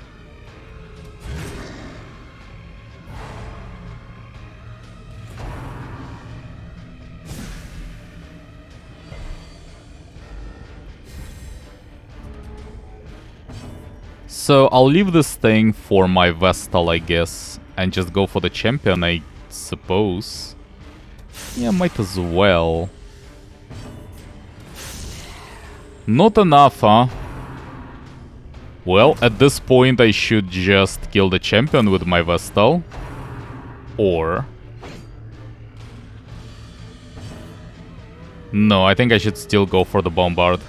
So I'll leave this thing for my Vestal, I guess, and just go for the champion, I suppose. Yeah, might as well. Not enough, huh? Well, at this point I should just kill the champion with my Vestal. Or... no, I think I should still go for the Bombard.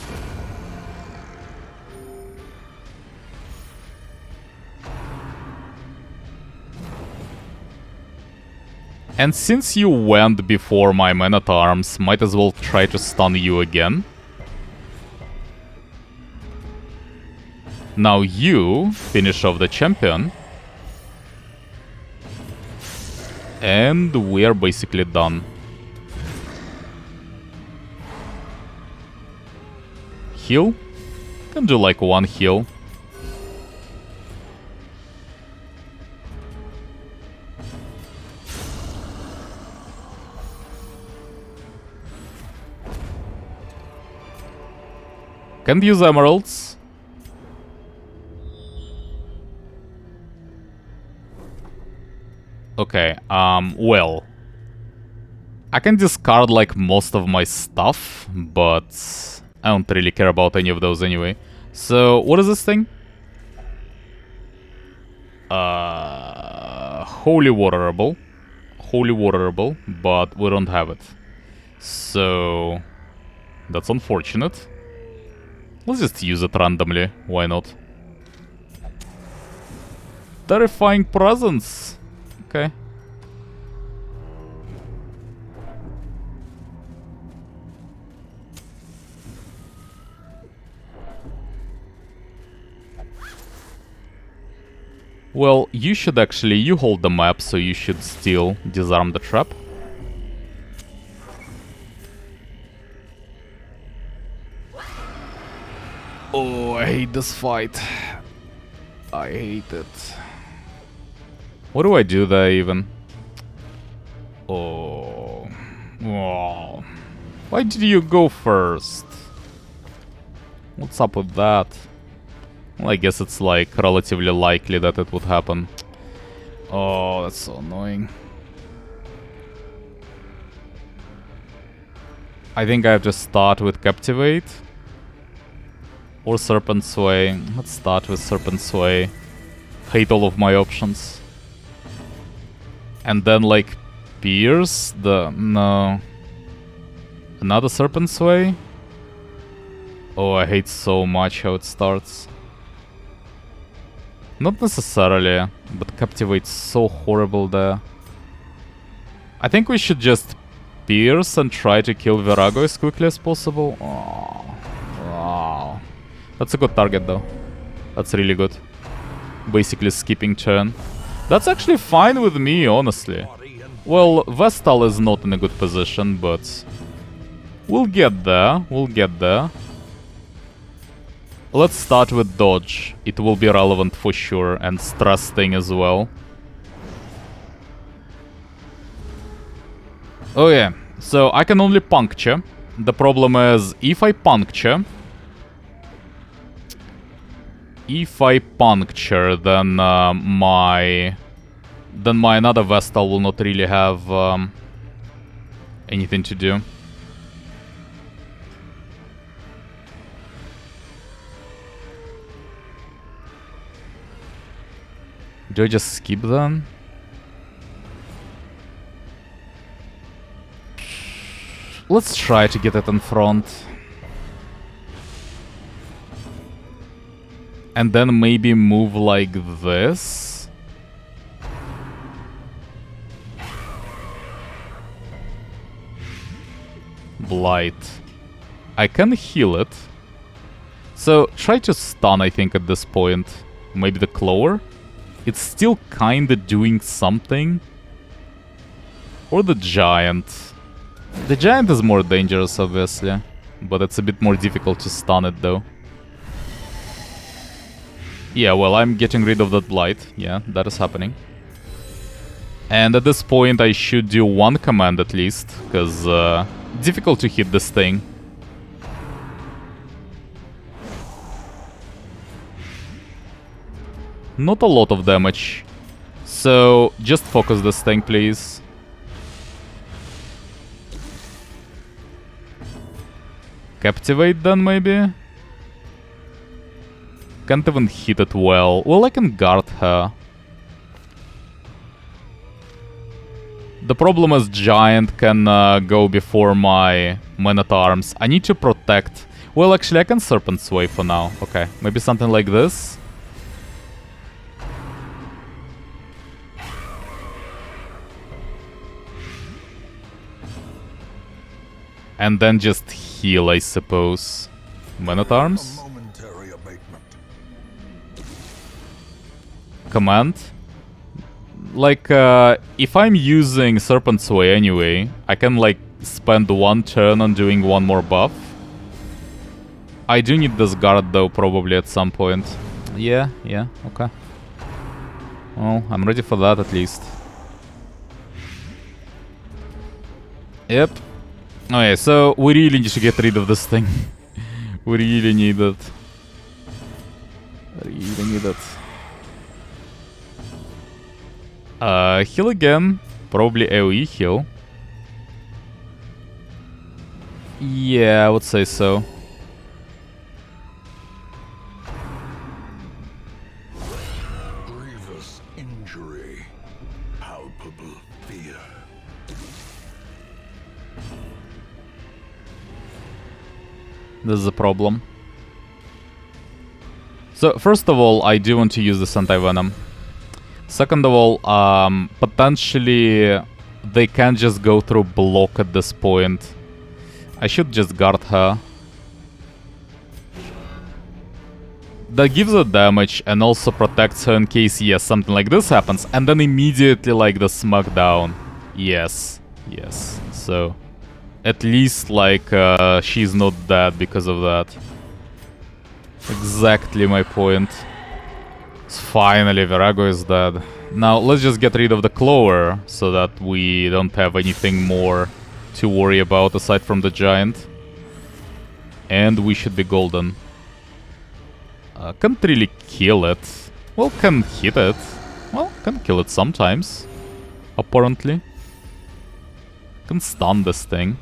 And since you went before my Man-at-Arms, might as well try to stun you again. Now you finish off the champion. And we are basically done. Heal? Can do like one heal. Can't use emeralds. Okay, well. I can discard like most of my stuff, but I don't really care about any of those anyway. So, what is this thing? Holy Waterable. Holy Waterable, but we don't have it. So, that's unfortunate. Let's just use it randomly, why not? Terrifying presence. Okay. Well, you should actually, you hold the map, so you should still disarm the trap. Oh, I hate this fight. I hate it. What do I do there even? Oh. Wow. Why did you go first? What's up with that? Well, I guess it's like relatively likely that it would happen. Oh, that's so annoying. I think I have to start with Captivate. Or Serpent Sway. Let's start with Serpent Sway. Hate all of my options. And then like Pierce the... no. Another Serpent Sway? Oh, I hate so much how it starts. Not necessarily, but Captivate's so horrible there. I think we should just Pierce and try to kill Virago as quickly as possible. Oh, wow. That's a good target though. That's really good. Basically skipping turn. That's actually fine with me, honestly. Well, Vestal is not in a good position, but we'll get there. We'll get there. Let's start with dodge. It will be relevant for sure, and stress thing as well. Oh yeah, so I can only puncture. The problem is, if I puncture, then my another Vestal will not really have anything to do. Do I just skip then? Let's try to get it in front. And then maybe move like this. Blight. I can heal it. So try to stun, I think, at this point. Maybe the Clover? It's still kinda doing something. Or the Giant. The Giant is more dangerous, obviously. But it's a bit more difficult to stun it, though. Yeah, well, I'm getting rid of that Blight. Yeah, that is happening. And at this point, I should do one command at least. Because, difficult to hit this thing. Not a lot of damage. So, just focus this thing, please. Captivate then, maybe? Can't even hit it well. Well, I can guard her. The problem is Giant can go before my Man-at-Arms. I need to protect... Well, actually, I can Serpent Sway for now. Okay, maybe something like this. And then just heal, I suppose. Man-at-Arms? Command? Like, if I'm using Serpent Sway anyway, I can, like, spend one turn on doing one more buff. I do need this guard, though, probably at some point. Yeah, okay. Well, I'm ready for that, at least. Yep. Okay, so we really need to get rid of this thing. We really need it. Really need it. Heal again. Probably AoE heal. Yeah, I would say so. Grievous injury. Palpable fear. This is a problem. So, first of all, I do want to use this anti-venom. Second of all, potentially they can just go through block at this point. I should just guard her. That gives her damage and also protects her in case, yes, something like this happens. And then immediately, like, the smackdown. Yes, yes. So, at least, like, she's not dead because of that. Exactly my point. Finally, Virago is dead. Now, let's just get rid of the Clover, so that we don't have anything more to worry about aside from the Giant. And we should be golden. Can't really kill it. Well, can hit it. Well, can kill it sometimes. Apparently. Can stun this thing.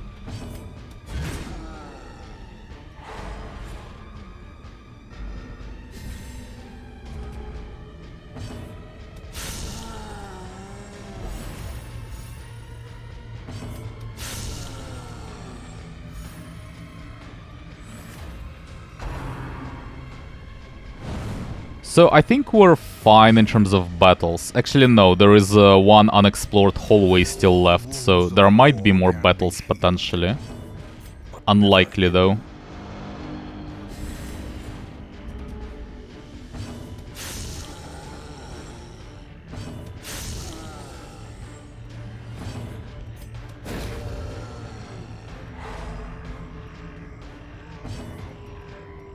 So I think we're fine in terms of battles. Actually, no, there is one unexplored hallway still left, so there might be more battles potentially. Unlikely, though.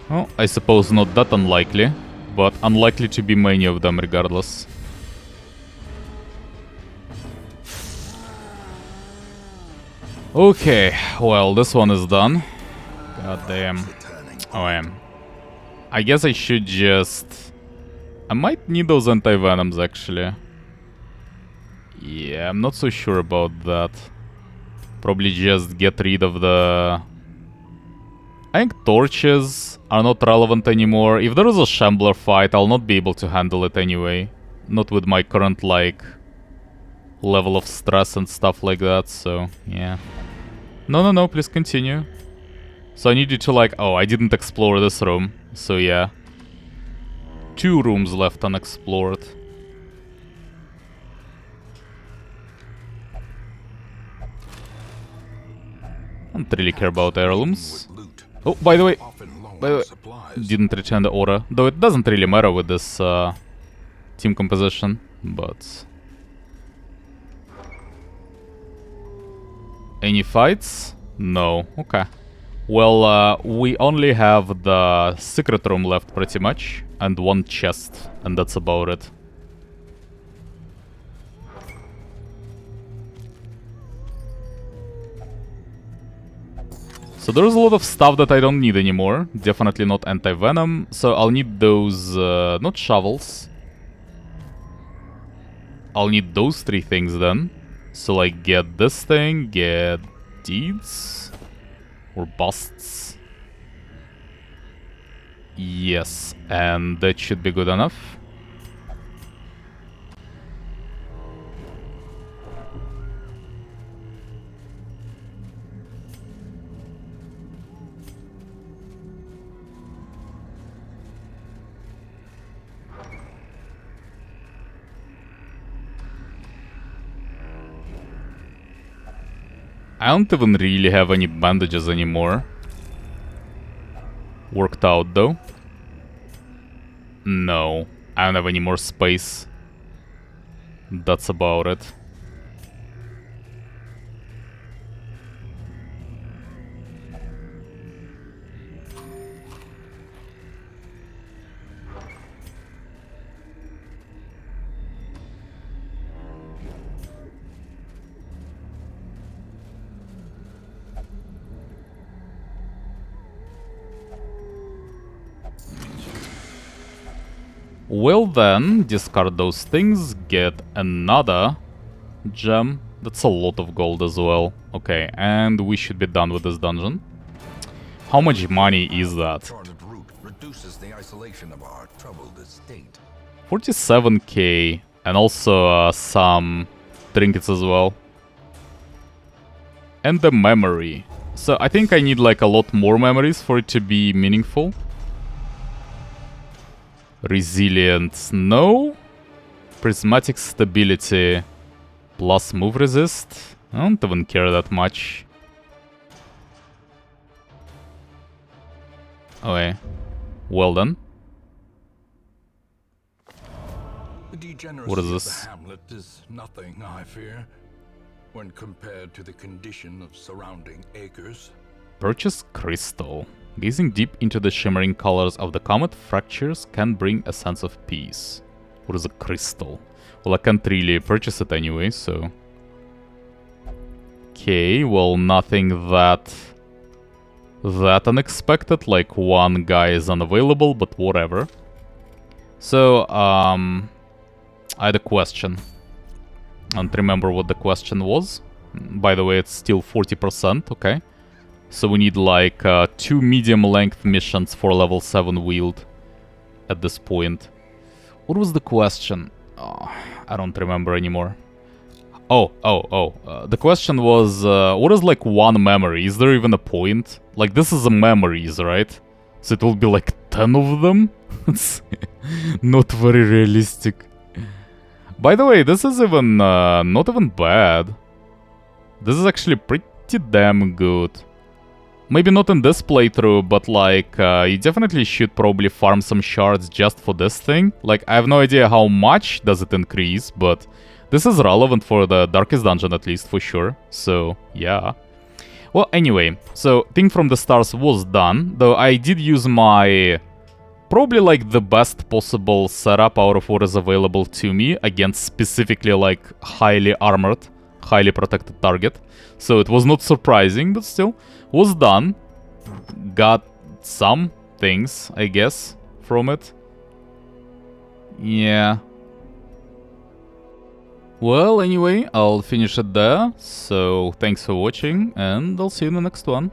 Well, I suppose not that unlikely. But unlikely to be many of them regardless. Okay, well, this one is done. God damn. Oh, I am. I guess I should just... I might need those anti-venoms, actually. Yeah, I'm not so sure about that. Probably just get rid of the... I think torches are not relevant anymore. If there is a Shambler fight, I'll not be able to handle it anyway. Not with my current, like, level of stress and stuff like that, so, yeah. No, please continue. So I need you to, like, oh, I didn't explore this room, so yeah. 2 rooms left unexplored. I don't really care about heirlooms. Oh, by the way, more supplies. Didn't return the order, though it doesn't really matter with this team composition, but... Any fights? No. Okay. Well, we only have the secret room left pretty much, and one chest, and that's about it. So there's a lot of stuff that I don't need anymore. Definitely not anti-venom, so I'll need those, not shovels. I'll need those 3 things then. So like get this thing, get deeds, or busts. Yes, and that should be good enough. I don't even really have any bandages anymore. Worked out though. No, I don't have any more space. That's about it. Well then, discard those things, get another gem. That's a lot of gold as well. Okay, and we should be done with this dungeon. How much money is that? Charted route reduces the isolation of our troubled estate. 47k, and also some trinkets as well. And the memory. So I think I need like a lot more memories for it to be meaningful. Resilience, no. Prismatic stability plus move resist. I don't even care that much. Okay, well done. The degeneracy What is of this? the hamlet is nothing, I fear, when compared to the condition of surrounding acres. Purchase crystal. Gazing deep into the shimmering colors of the comet fractures can bring a sense of peace. What is a crystal? Well, I can't really purchase it anyway, so... Okay, well, nothing that unexpected, like one guy is unavailable, but whatever. So, I had a question. I don't remember what the question was. By the way, it's still 40%, okay. So we need like 2 medium-length missions for level 7 wield at this point. What was the question? Oh, I don't remember anymore. The question was, what is like one memory? Is there even a point? Like, this is a memories, right? So it will be like 10 of them? It's not very realistic. By the way, this is even not even bad. This is actually pretty damn good. Maybe not in this playthrough, but like, you definitely should probably farm some shards just for this thing. Like, I have no idea how much does it increase, but this is relevant for the Darkest Dungeon at least, for sure. So, yeah. Well, anyway, so Thing from the Stars was done, though I did use my... probably like the best possible setup out of what is available to me against specifically like highly armored, highly protected target. So it was not surprising, but still, was done. Got some things, I guess, from it. Yeah. Well, anyway, I'll finish it there. So, thanks for watching, and I'll see you in the next one.